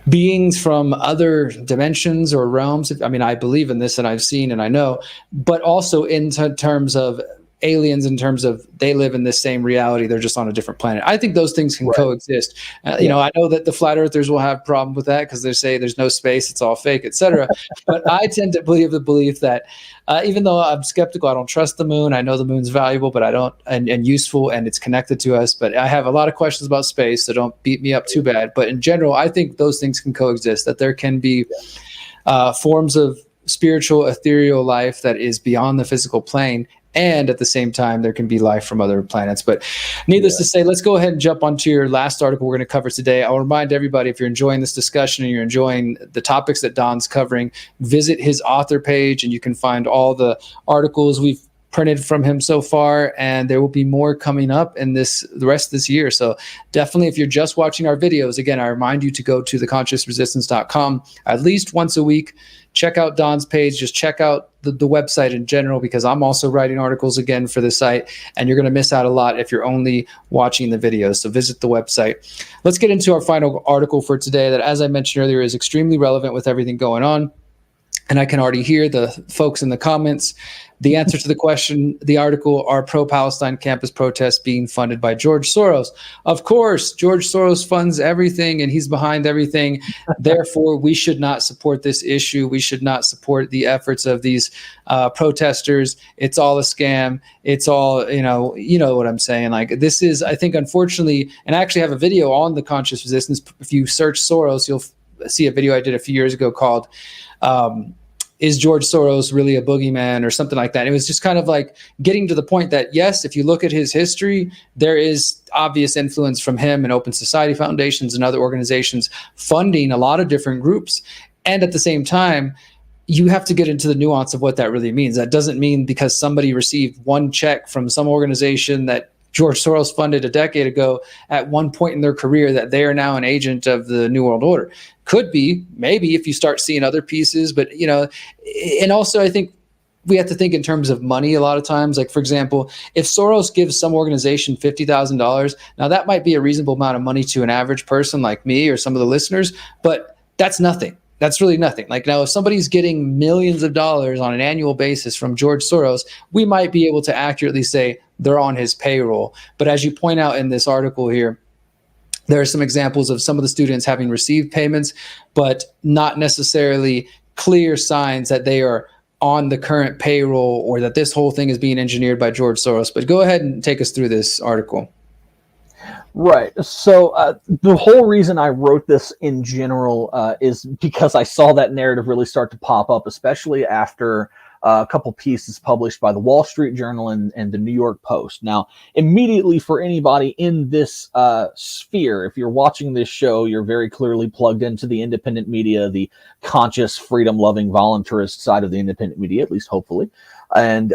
beings from other dimensions or realms. I mean, I believe in this and I've seen and I know, but also in terms of aliens, in terms of they live in the same reality, they're just on a different planet. I think those things can coexist. I know that the flat earthers will have a problem with that because they say there's no space, it's all fake, etc. But I tend to believe the belief that even though I'm skeptical, I don't trust the moon. I know the moon's valuable, but I don't, and useful, and it's connected to us. But I have a lot of questions about space, so don't beat me up too bad. But in general, I think those things can coexist, that there can be forms of spiritual, ethereal life that is beyond the physical plane. And at the same time, there can be life from other planets. But needless to say, let's go ahead and jump onto your last article we're going to cover today. I'll remind everybody, if you're enjoying this discussion and you're enjoying the topics that Don's covering, visit his author page and you can find all the articles we've printed from him so far, and there will be more coming up in the rest of this year. So definitely, if you're just watching our videos, again, I remind you to go to theconsciousresistance.com at least once a week. Check out Don's page. Just check out the website in general, because I'm also writing articles again for the site, and you're going to miss out a lot if you're only watching the videos. So visit the website. Let's get into our final article for today that, as I mentioned earlier, is extremely relevant with everything going on. And I can already hear the folks in the comments. The answer to the question, the article, are pro-Palestine campus protests being funded by George Soros? Of course, George Soros funds everything and he's behind everything. Therefore, we should not support this issue. We should not support the efforts of these protesters. It's all a scam. It's all, you know what I'm saying? Like, this is, I think, unfortunately, and I actually have a video on the Conscious Resistance. If you search Soros, you'll see a video I did a few years ago called is George Soros really a boogeyman, or something like that. It was just kind of like getting to the point that, yes, if you look at his history, there is obvious influence from him and Open Society Foundations and other organizations funding a lot of different groups. And at the same time, you have to get into the nuance of what that really means. That doesn't mean because somebody received one check from some organization that George Soros funded a decade ago at one point in their career that they are now an agent of the New World Order. Could be, maybe, if you start seeing other pieces, but, and also I think we have to think in terms of money a lot of times. Like, for example, if Soros gives some organization $50,000, now that might be a reasonable amount of money to an average person like me or some of the listeners, but that's nothing. That's really nothing. Like now, if somebody's getting millions of dollars on an annual basis from George Soros, we might be able to accurately say they're on his payroll. But as you point out in this article here, there are some examples of some of the students having received payments, but not necessarily clear signs that they are on the current payroll or that this whole thing is being engineered by George Soros. But go ahead and take us through this article. Right. So the whole reason I wrote this in general is because I saw that narrative really start to pop up, especially after a couple pieces published by the Wall Street Journal and the New York Post. Now, immediately for anybody in this sphere, if you're watching this show, you're very clearly plugged into the independent media, the conscious, freedom-loving, voluntarist side of the independent media, at least hopefully. And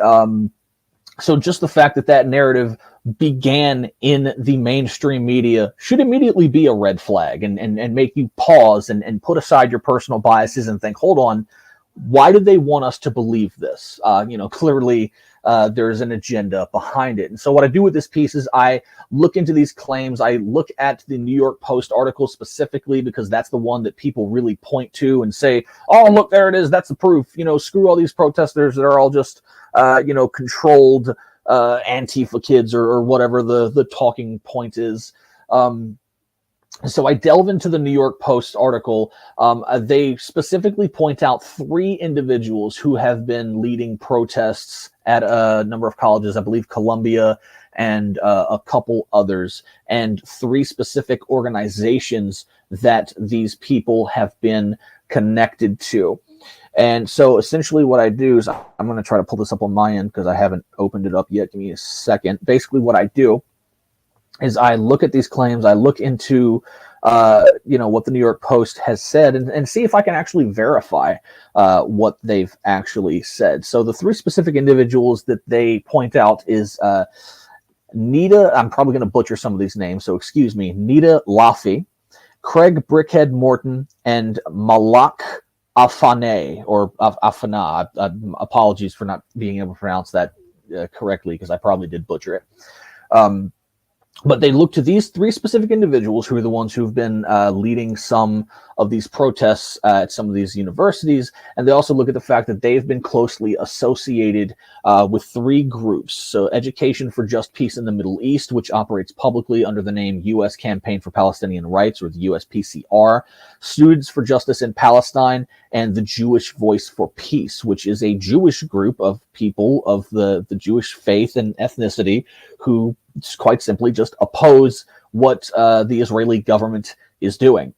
so just the fact that that narrative began in the mainstream media should immediately be a red flag and make you pause and put aside your personal biases and think, hold on, why did they want us to believe this? Clearly there's an agenda behind it. And so what I do with this piece is I look into these claims. I look at the New York Post article specifically because that's the one that people really point to and say, oh, look, there it is. That's the proof. Screw all these protesters that are all just, controlled Antifa kids or whatever the talking point is. So I delve into the New York Post article. They specifically point out 3 individuals who have been leading protests at a number of colleges, I believe Columbia and a couple others, and 3 specific organizations that these people have been connected to. And so essentially what I do is I'm going to try to pull this up on my end because I haven't opened it up yet. Give me a second. Basically what I do is I look at these claims, I look into, what the New York Post has said and see if I can actually verify what they've actually said. So the 3 specific individuals that they point out is Nita, I'm probably going to butcher some of these names, so excuse me, Nita Laffey, Craig Brickhead Morton, and Malak Afane, or Afana. Apologies for not being able to pronounce that correctly because I probably did butcher it. But they look to these 3 specific individuals who are the ones who've been leading some of these protests at some of these universities. And they also look at the fact that they've been closely associated with 3 groups. So Education for Just Peace in the Middle East, which operates publicly under the name U.S. Campaign for Palestinian Rights, or the USPCR, Students for Justice in Palestine, and the Jewish Voice for Peace, which is a Jewish group of people of the Jewish faith and ethnicity who quite simply just oppose what the Israeli government is doing.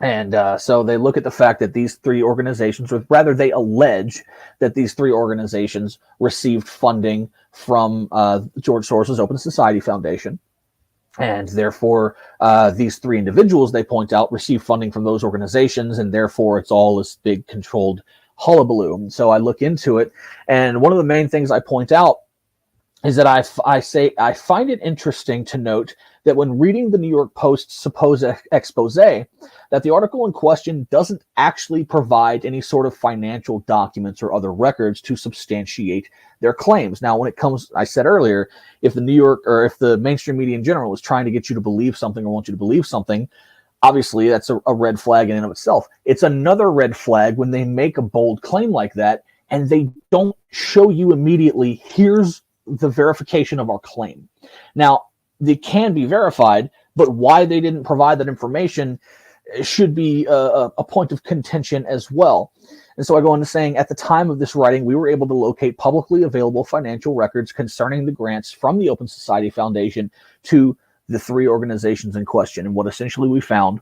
And so they look at the fact that these 3 organizations, or rather they allege that these 3 organizations received funding from George Soros' Open Society Foundation. And therefore, these 3 individuals, they point out, received funding from those organizations, and therefore it's all this big controlled hullabaloo. So I look into it, and one of the main things I point out is that I find it interesting to note that when reading the New York Post's supposed expose, that the article in question doesn't actually provide any sort of financial documents or other records to substantiate their claims. Now, when it comes, I said earlier, if the New York, or if the mainstream media in general is trying to get you to believe something or want you to believe something, obviously that's a red flag in and of itself. It's another red flag when they make a bold claim like that and they don't show you immediately, here's the verification of our claim. Now, they can be verified, but why they didn't provide that information should be a point of contention as well. And so I go on to saying, at the time of this writing, we were able to locate publicly available financial records concerning the grants from the Open Society Foundation to the 3 organizations in question. And what essentially we found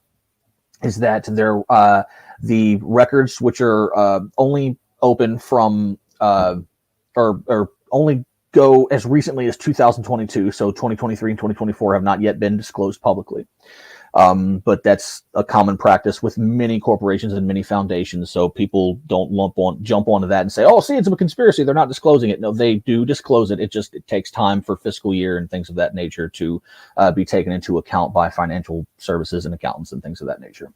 is that the records, which are only open from or only go as recently as 2022, so 2023 and 2024 have not yet been disclosed publicly. But that's a common practice with many corporations and many foundations, so people don't jump onto that and say, oh, see, it's a conspiracy, they're not disclosing it. No, they do disclose it. It takes time for fiscal year and things of that nature to be taken into account by financial services and accountants and things of that nature.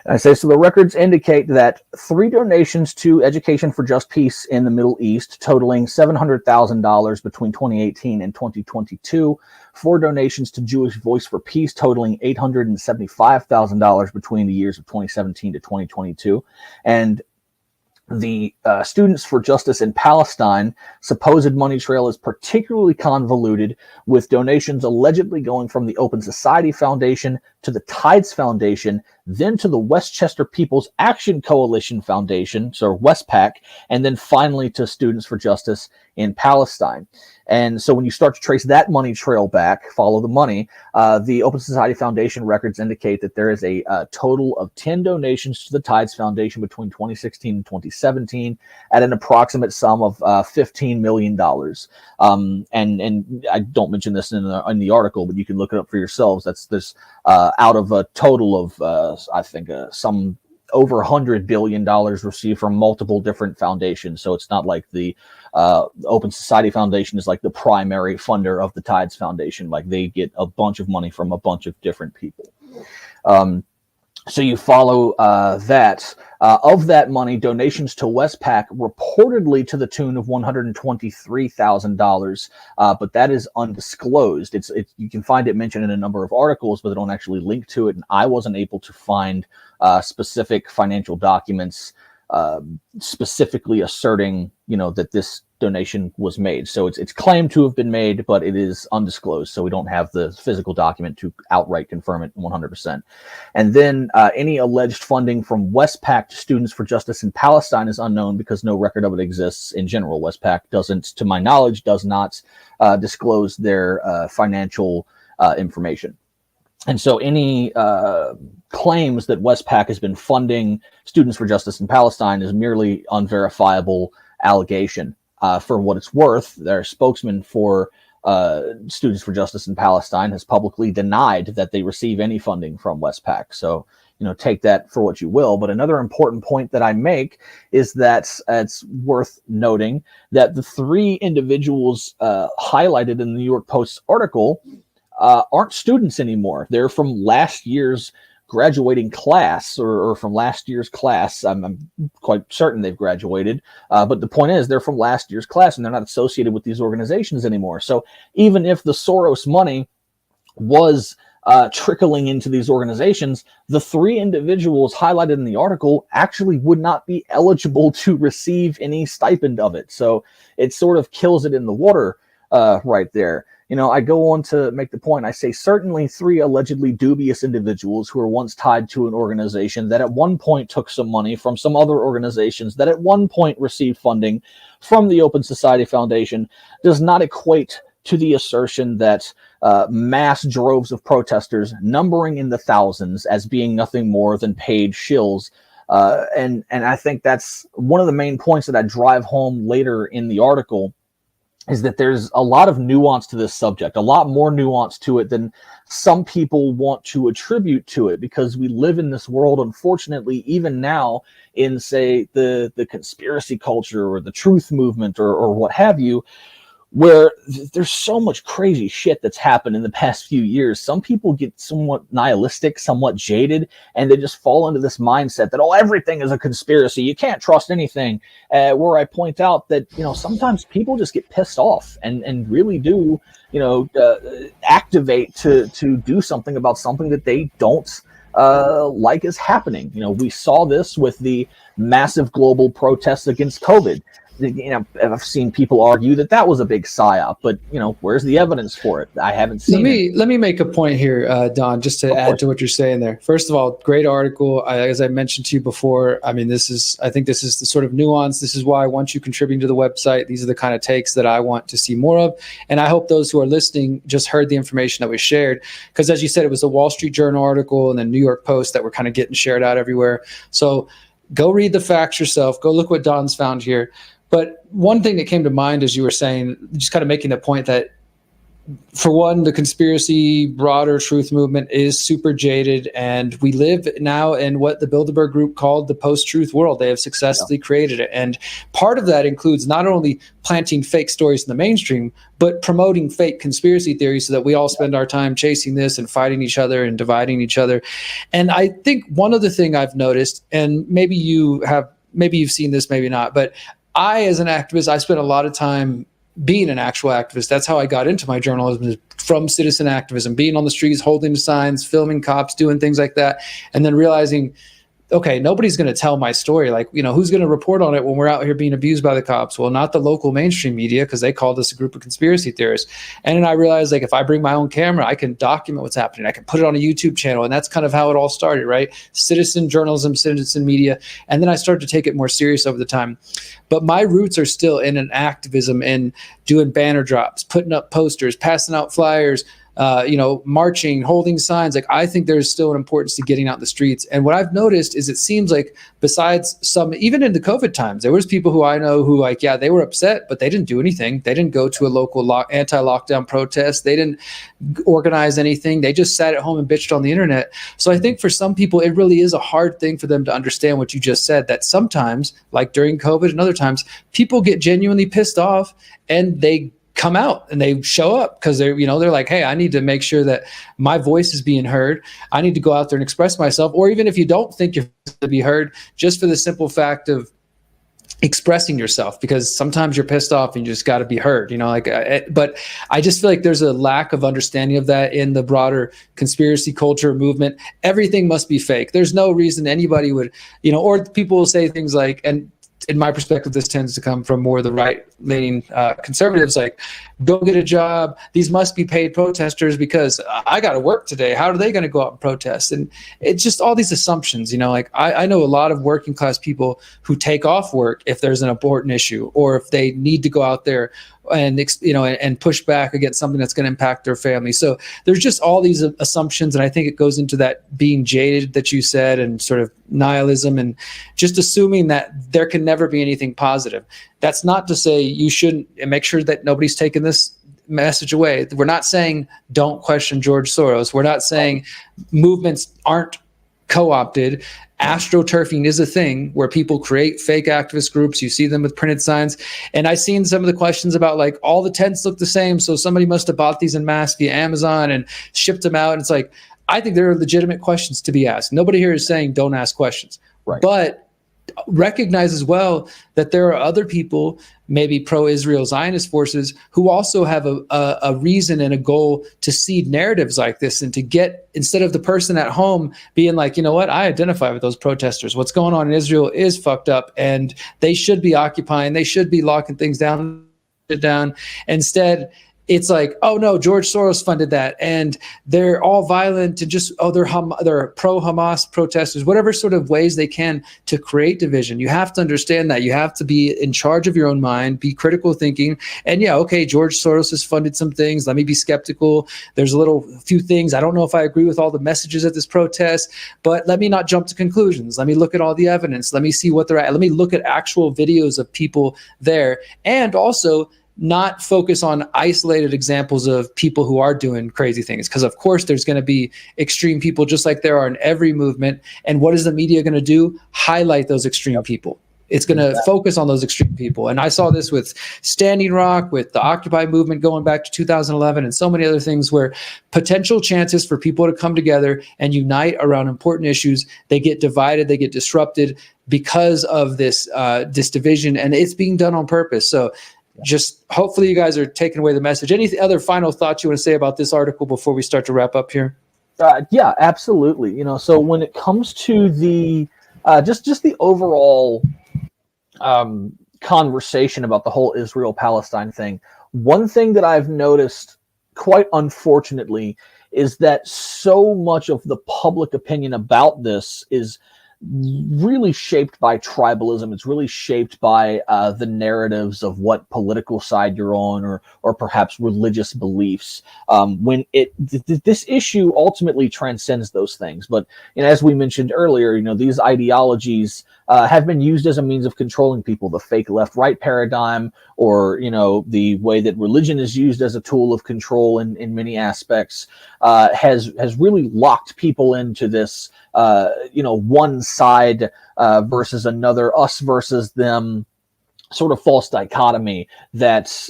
And I say, so the records indicate that 3 donations to Education for Just Peace in the Middle East, totaling $700,000 between 2018 and 2022, for donations to Jewish Voice for Peace totaling $875,000 between the years of 2017 to 2022. And the Students for Justice in Palestine supposed money trail is particularly convoluted, with donations allegedly going from the Open Society Foundation to the Tides Foundation, then to the Westchester People's Action Coalition Foundation, so Westpac, and then finally to Students for Justice in Palestine. And so when you start to trace that money trail back, follow the money, the Open Society Foundation records indicate that there is a total of 10 donations to the Tides Foundation between 2016 and 2017 at an approximate sum of $15 million. And I don't mention this in the article, but you can look it up for yourselves. That's this out of a total of, I think, some over $100 billion received from multiple different foundations. So it's not like the Open Society Foundation is like the primary funder of the Tides Foundation. Like, they get a bunch of money from a bunch of different people. So you follow that. Of that money, donations to Westpac reportedly to the tune of $123,000, but that is undisclosed. You can find it mentioned in a number of articles, but they don't actually link to it, and I wasn't able to find specific financial documents specifically asserting, that this donation was made. So it's claimed to have been made, but it is undisclosed. So we don't have the physical document to outright confirm it 100%. And then any alleged funding from Westpac to Students for Justice in Palestine is unknown because no record of it exists in general. Westpac doesn't, to my knowledge, does not disclose their financial information. And so any claims that Westpac has been funding Students for Justice in Palestine is merely unverifiable allegation. For what it's worth, their spokesman for Students for Justice in Palestine has publicly denied that they receive any funding from Westpac. So, take that for what you will. But another important point that I make is that it's worth noting that the three individuals highlighted in the New York Post's article aren't students anymore. They're from last year's graduating class or from last year's class. I'm quite certain they've graduated. But the point is, they're from last year's class and they're not associated with these organizations anymore. So even if the Soros money was trickling into these organizations, the three individuals highlighted in the article actually would not be eligible to receive any stipend of it. So it sort of kills it in the water right there. I go on to make the point. I say certainly three allegedly dubious individuals who were once tied to an organization that at one point took some money from some other organizations that at one point received funding from the Open Society Foundation does not equate to the assertion that mass droves of protesters numbering in the thousands as being nothing more than paid shills. And I think that's one of the main points that I drive home later in the article, is that there's a lot of nuance to this subject, a lot more nuance to it than some people want to attribute to it, because we live in this world, unfortunately, even now in, say, the conspiracy culture or the truth movement or what have you, where there's so much crazy shit that's happened in the past few years. Some people get somewhat nihilistic, somewhat jaded, and they just fall into this mindset that, everything is a conspiracy. You can't trust anything. Where I point out that, sometimes people just get pissed off and really do, activate to do something about something that they don't like is happening. We saw this with the massive global protests against COVID. I've seen people argue that was a big psyop, but where's the evidence for it? I haven't seen it. Let me make a point here, Don, just to add to what you're saying there. First of all, great article. As I mentioned to you before, I think this is the sort of nuance. This is why, once you contribute to the website, these are the kind of takes that I want to see more of. And I hope those who are listening just heard the information that was shared, because as you said, it was a Wall Street Journal article and then New York Post that were kind of getting shared out everywhere. So go read the facts yourself. Go look what Don's found here. But one thing that came to mind as you were saying, just kind of making the point that, for one, the conspiracy, broader truth movement is super jaded, and we live now in what the Bilderberg Group called the post-truth world. They have successfully created it. And part of that includes not only planting fake stories in the mainstream, but promoting fake conspiracy theories so that we all spend our time chasing this and fighting each other and dividing each other. And I think one other thing I've noticed, and maybe you've seen this, maybe not, but I, as an activist, I spent a lot of time being an actual activist. That's how I got into my journalism, from citizen activism, being on the streets, holding signs, filming cops, doing things like that, and then realizing, okay, nobody's going to tell my story. Like, who's going to report on it when we're out here being abused by the cops? Well, not the local mainstream media, because they called us a group of conspiracy theorists. And then I realized, like, if I bring my own camera, I can document what's happening. I can put it on a YouTube channel. And that's kind of how it all started, right? Citizen journalism, citizen media. And then I started to take it more serious over the time. But my roots are still in an activism and doing banner drops, putting up posters, passing out flyers, marching, holding signs. Like, I think there's still an importance to getting out in the streets. And what I've noticed is it seems like, besides some, even in the COVID times, there was people who I know who, like, yeah, they were upset, but they didn't do anything. They didn't go to a local anti-lockdown protest. They didn't organize anything. They just sat at home and bitched on the internet. So I think for some people, it really is a hard thing for them to understand what you just said, that sometimes, like during COVID and other times, people get genuinely pissed off and they come out and they show up because they're like, hey, I need to make sure that my voice is being heard. I need to go out there and express myself. Or even if you don't think you're to be heard, just for the simple fact of expressing yourself, because sometimes you're pissed off and you just got to be heard, but I just feel like there's a lack of understanding of that in the broader conspiracy culture movement. Everything must be fake. There's no reason anybody would, or people will say things like, and in my perspective, this tends to come from more the right-leaning conservatives, like, go get a job. These must be paid protesters because I got to work today. How are they going to go out and protest? And it's just all these assumptions, like I know a lot of working class people who take off work if there's an important issue, or if they need to go out there and and push back against something that's going to impact their family. So there's just all these assumptions, and I think it goes into that being jaded that you said, and sort of nihilism, and just assuming that there can never be anything positive. That's not to say you shouldn't, and make sure that nobody's taking this message away. We're not saying don't question George Soros. We're not saying movements aren't co-opted. Astroturfing is a thing where people create fake activist groups. You see them with printed signs. And I've seen some of the questions about, like, all the tents look the same, so somebody must have bought these en masse via Amazon and shipped them out. And it's like, I think there are legitimate questions to be asked. Nobody here is saying don't ask questions. Right. But recognize as well that there are other people, maybe pro-Israel Zionist forces, who also have a reason and a goal to seed narratives like this, and to get, instead of the person at home being like, you know what, I identify with those protesters. What's going on in Israel is fucked up, and they should be occupying, they should be locking things down. Instead, it's like, oh no, George Soros funded that, and they're all violent, and just, they're pro-Hamas protesters, whatever sort of ways they can to create division. You have to understand that. You have to be in charge of your own mind, be critical thinking. And yeah, okay, George Soros has funded some things. Let me be skeptical. There's a few things. I don't know if I agree with all the messages at this protest, but let me not jump to conclusions. Let me look at all the evidence. Let me see what they're at. Let me look at actual videos of people there, and also not focus on isolated examples of people who are doing crazy things. Because of course there's going to be extreme people, just like there are in every movement. And what is the media going to do? Highlight those extreme people. It's going to focus on those extreme people. And I saw this with Standing Rock, with the Occupy movement going back to 2011, and so many other things where potential chances for people to come together and unite around important issues, they get divided, they get disrupted because of this division, and it's being done on purpose. So just hopefully you guys are taking away the message. Any other final thoughts you want to say about this article before we start to wrap up here? Yeah, absolutely. So when it comes to the just the overall conversation about the whole Israel-Palestine thing, one thing that I've noticed, quite unfortunately, is that so much of the public opinion about this is really shaped by tribalism. It's really shaped by the narratives of what political side you're on, or perhaps religious beliefs. When this issue ultimately transcends those things. But as we mentioned earlier, these ideologies have been used as a means of controlling people. The fake left-right paradigm, or the way that religion is used as a tool of control in many aspects, has really locked people into this one side versus another, us versus them sort of false dichotomy that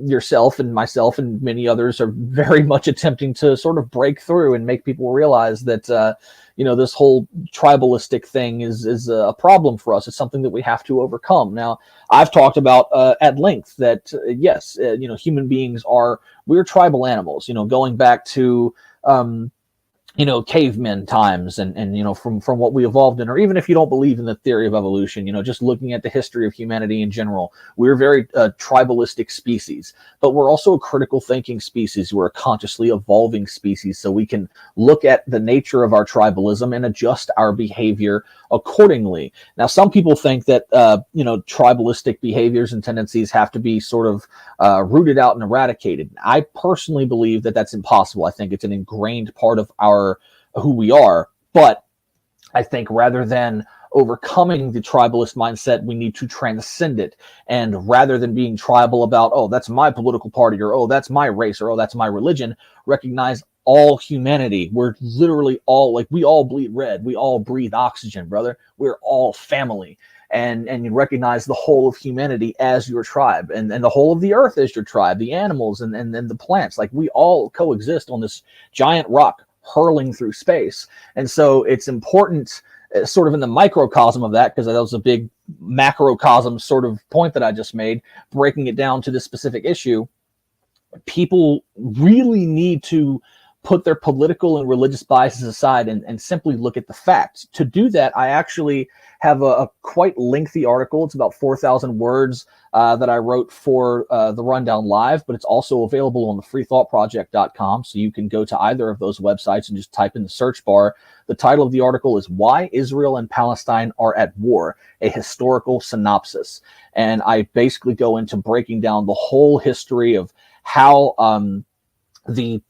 yourself and myself and many others are very much attempting to sort of break through and make people realize that this whole tribalistic thing is a problem for us. It's something that we have to overcome. Now, I've talked about at length that yes, human beings we're tribal animals. Going back to cavemen times and from what we evolved in, or even if you don't believe in the theory of evolution, just looking at the history of humanity in general, we're very tribalistic species, but we're also a critical thinking species. We're a consciously evolving species, so we can look at the nature of our tribalism and adjust our behavior accordingly. Now, some people think that, tribalistic behaviors and tendencies have to be sort of rooted out and eradicated. I personally believe that that's impossible. I think it's an ingrained part of who we are, but I think rather than overcoming the tribalist mindset, we need to transcend it. And rather than being tribal about, oh, that's my political party, or oh, that's my race, or oh, that's my religion, recognize all humanity. We're literally all, we all bleed red. We all breathe oxygen, brother. We're all family. And you recognize the whole of humanity as your tribe, and the whole of the earth as your tribe, the animals and the plants. We all coexist on this giant rock hurling through space. And so it's important, sort of in the microcosm of that, because that was a big macrocosm sort of point that I just made, breaking it down to this specific issue. People really need to put their political and religious biases aside and simply look at the facts. To do that, I actually have a quite lengthy article. It's about 4,000 words that I wrote for the Rundown Live, but it's also available on the freethoughtproject.com. So you can go to either of those websites and just type in the search bar. The title of the article is Why Israel and Palestine Are at War, a Historical Synopsis. And I basically go into breaking down the whole history of how the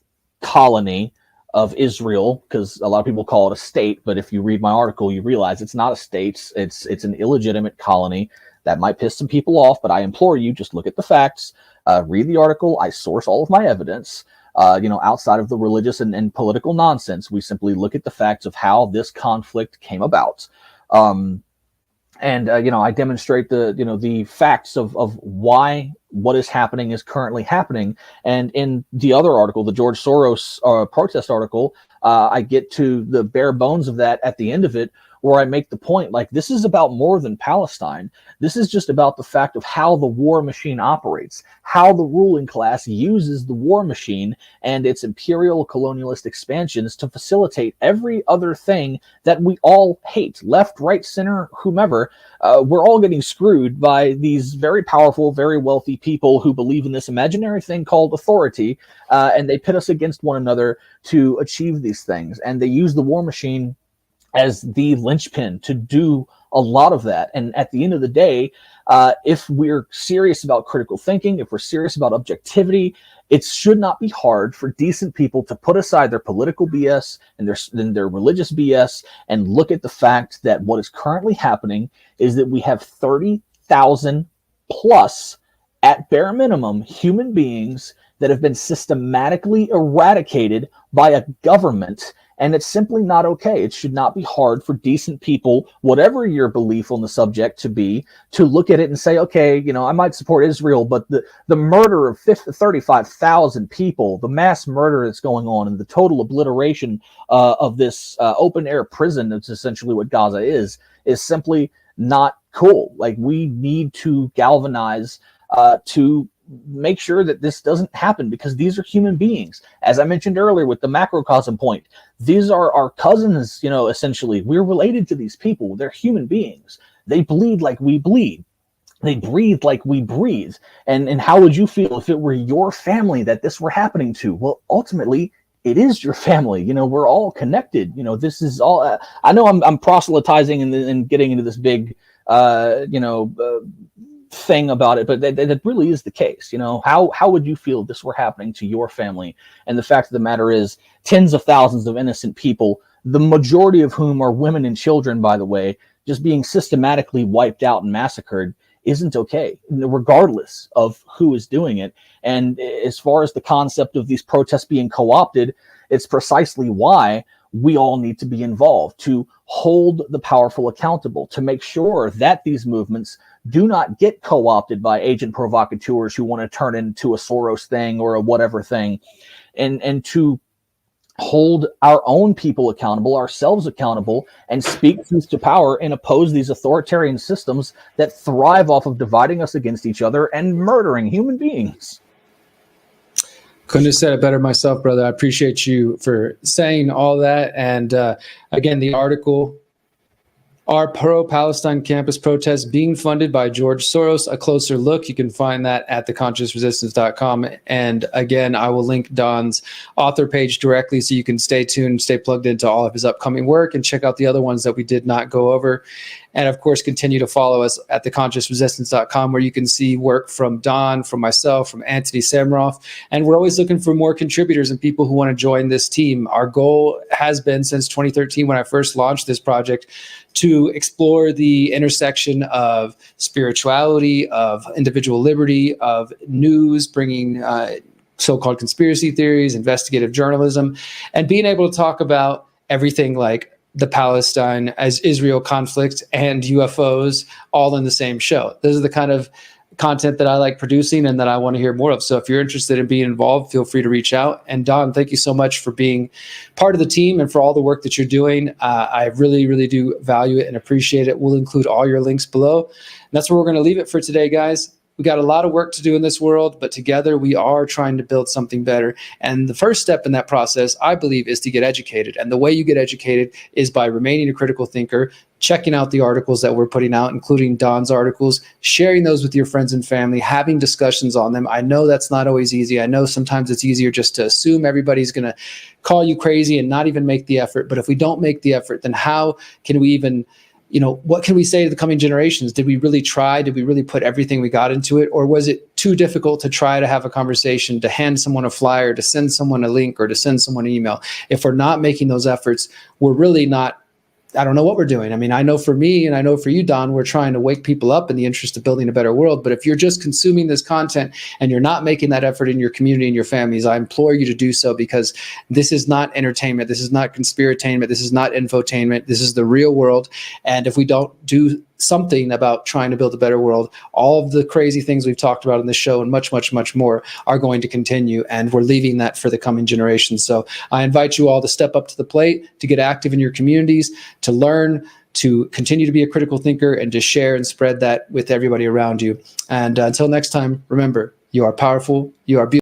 colony of Israel, because a lot of people call it a state, but if you read my article, you realize it's not a state. It's an illegitimate colony. That might piss some people off, but I implore you, just look at the facts, read the article. I source all of my evidence, outside of the religious and political nonsense. We simply look at the facts of how this conflict came about. I demonstrate the facts of why what is happening is currently happening. And in the other article, the George Soros protest article, I get to the bare bones of that at the end of it, where I make the point, this is about more than Palestine. This is just about the fact of how the war machine operates, how the ruling class uses the war machine and its imperial colonialist expansions to facilitate every other thing that we all hate, left, right, center, whomever. We're all getting screwed by these very powerful, very wealthy people who believe in this imaginary thing called authority, and they pit us against one another to achieve these things. And they use the war machine as the linchpin to do a lot of that. And at the end of the day, if we're serious about critical thinking, if we're serious about objectivity, it should not be hard for decent people to put aside their political BS and their religious BS and look at the fact that what is currently happening is that we have 30,000 plus, at bare minimum, human beings that have been systematically eradicated by a government. And it's simply not okay. It should not be hard for decent people, whatever your belief on the subject to be, to look at it and say, okay, I might support Israel, but the murder of 35,000 people, the mass murder that's going on, and the total obliteration of this open air prison, that's essentially what Gaza is simply not cool. We need to galvanize to make sure that this doesn't happen, because these are human beings. As I mentioned earlier with the macrocosm point, these are our cousins, essentially. We're related to these people. They're human beings. They bleed like we bleed. They breathe like we breathe. And how would you feel if it were your family that this were happening to? Well, ultimately, it is your family. We're all connected. This is all. I know I'm proselytizing and getting into this big, thing about it, but that really is the case. How would you feel if this were happening to your family? And the fact of the matter is, tens of thousands of innocent people, the majority of whom are women and children, by the way, just being systematically wiped out and massacred isn't okay, regardless of who is doing it. And as far as the concept of these protests being co-opted, it's precisely why we all need to be involved to hold the powerful accountable, to make sure that these movements do not get co-opted by agent provocateurs who want to turn into a Soros thing or a whatever thing, and to hold our own people accountable, ourselves accountable, and speak truth to power and oppose these authoritarian systems that thrive off of dividing us against each other and murdering human beings. Couldn't have said it better myself, brother. I appreciate you for saying all that. And again, the article, Are Pro-Palestine Campus Protests Being Funded by George Soros? A Closer Look. You can find that at theconsciousresistance.com. And again, I will link Don's author page directly so you can stay tuned, stay plugged into all of his upcoming work, and check out the other ones that we did not go over. And of course, continue to follow us at theconsciousresistance.com, where you can see work from Don, from myself, from Anthony Samroff. And we're always looking for more contributors and people who want to join this team. Our goal has been, since 2013, when I first launched this project, to explore the intersection of spirituality, of individual liberty, of news, bringing so-called conspiracy theories, investigative journalism, and being able to talk about everything like the Palestine as Israel conflict and UFOs all in the same show. Those are the kind of content that I like producing and that I want to hear more of. So if you're interested in being involved, feel free to reach out. And Don, thank you so much for being part of the team and for all the work that you're doing. I really, really do value it and appreciate it. We'll include all your links below. And that's where we're going to leave it for today, guys. We got a lot of work to do in this world, but together we are trying to build something better. And the first step in that process, I believe, is to get educated. And the way you get educated is by remaining a critical thinker, checking out the articles that we're putting out, including Don's articles, sharing those with your friends and family, having discussions on them. I know that's not always easy. I know sometimes it's easier just to assume everybody's going to call you crazy and not even make the effort. But if we don't make the effort, then how can we even, what can we say to the coming generations? Did we really try? Did we really put everything we got into it? Or was it too difficult to try to have a conversation, to hand someone a flyer, to send someone a link, or to send someone an email? If we're not making those efforts, we're really not, I don't know what we're doing. I mean, I know for me and I know for you, Don, we're trying to wake people up in the interest of building a better world. But if you're just consuming this content and you're not making that effort in your community and your families, I implore you to do so, because this is not entertainment. This is not conspiratainment. This is not infotainment. This is the real world. And if we don't do something about trying to build a better world, all of the crazy things we've talked about in this show and much, much, much more are going to continue. And we're leaving that for the coming generations. So I invite you all to step up to the plate, to get active in your communities, to learn, to continue to be a critical thinker, and to share and spread that with everybody around you. And until next time, remember, you are powerful, you are beautiful.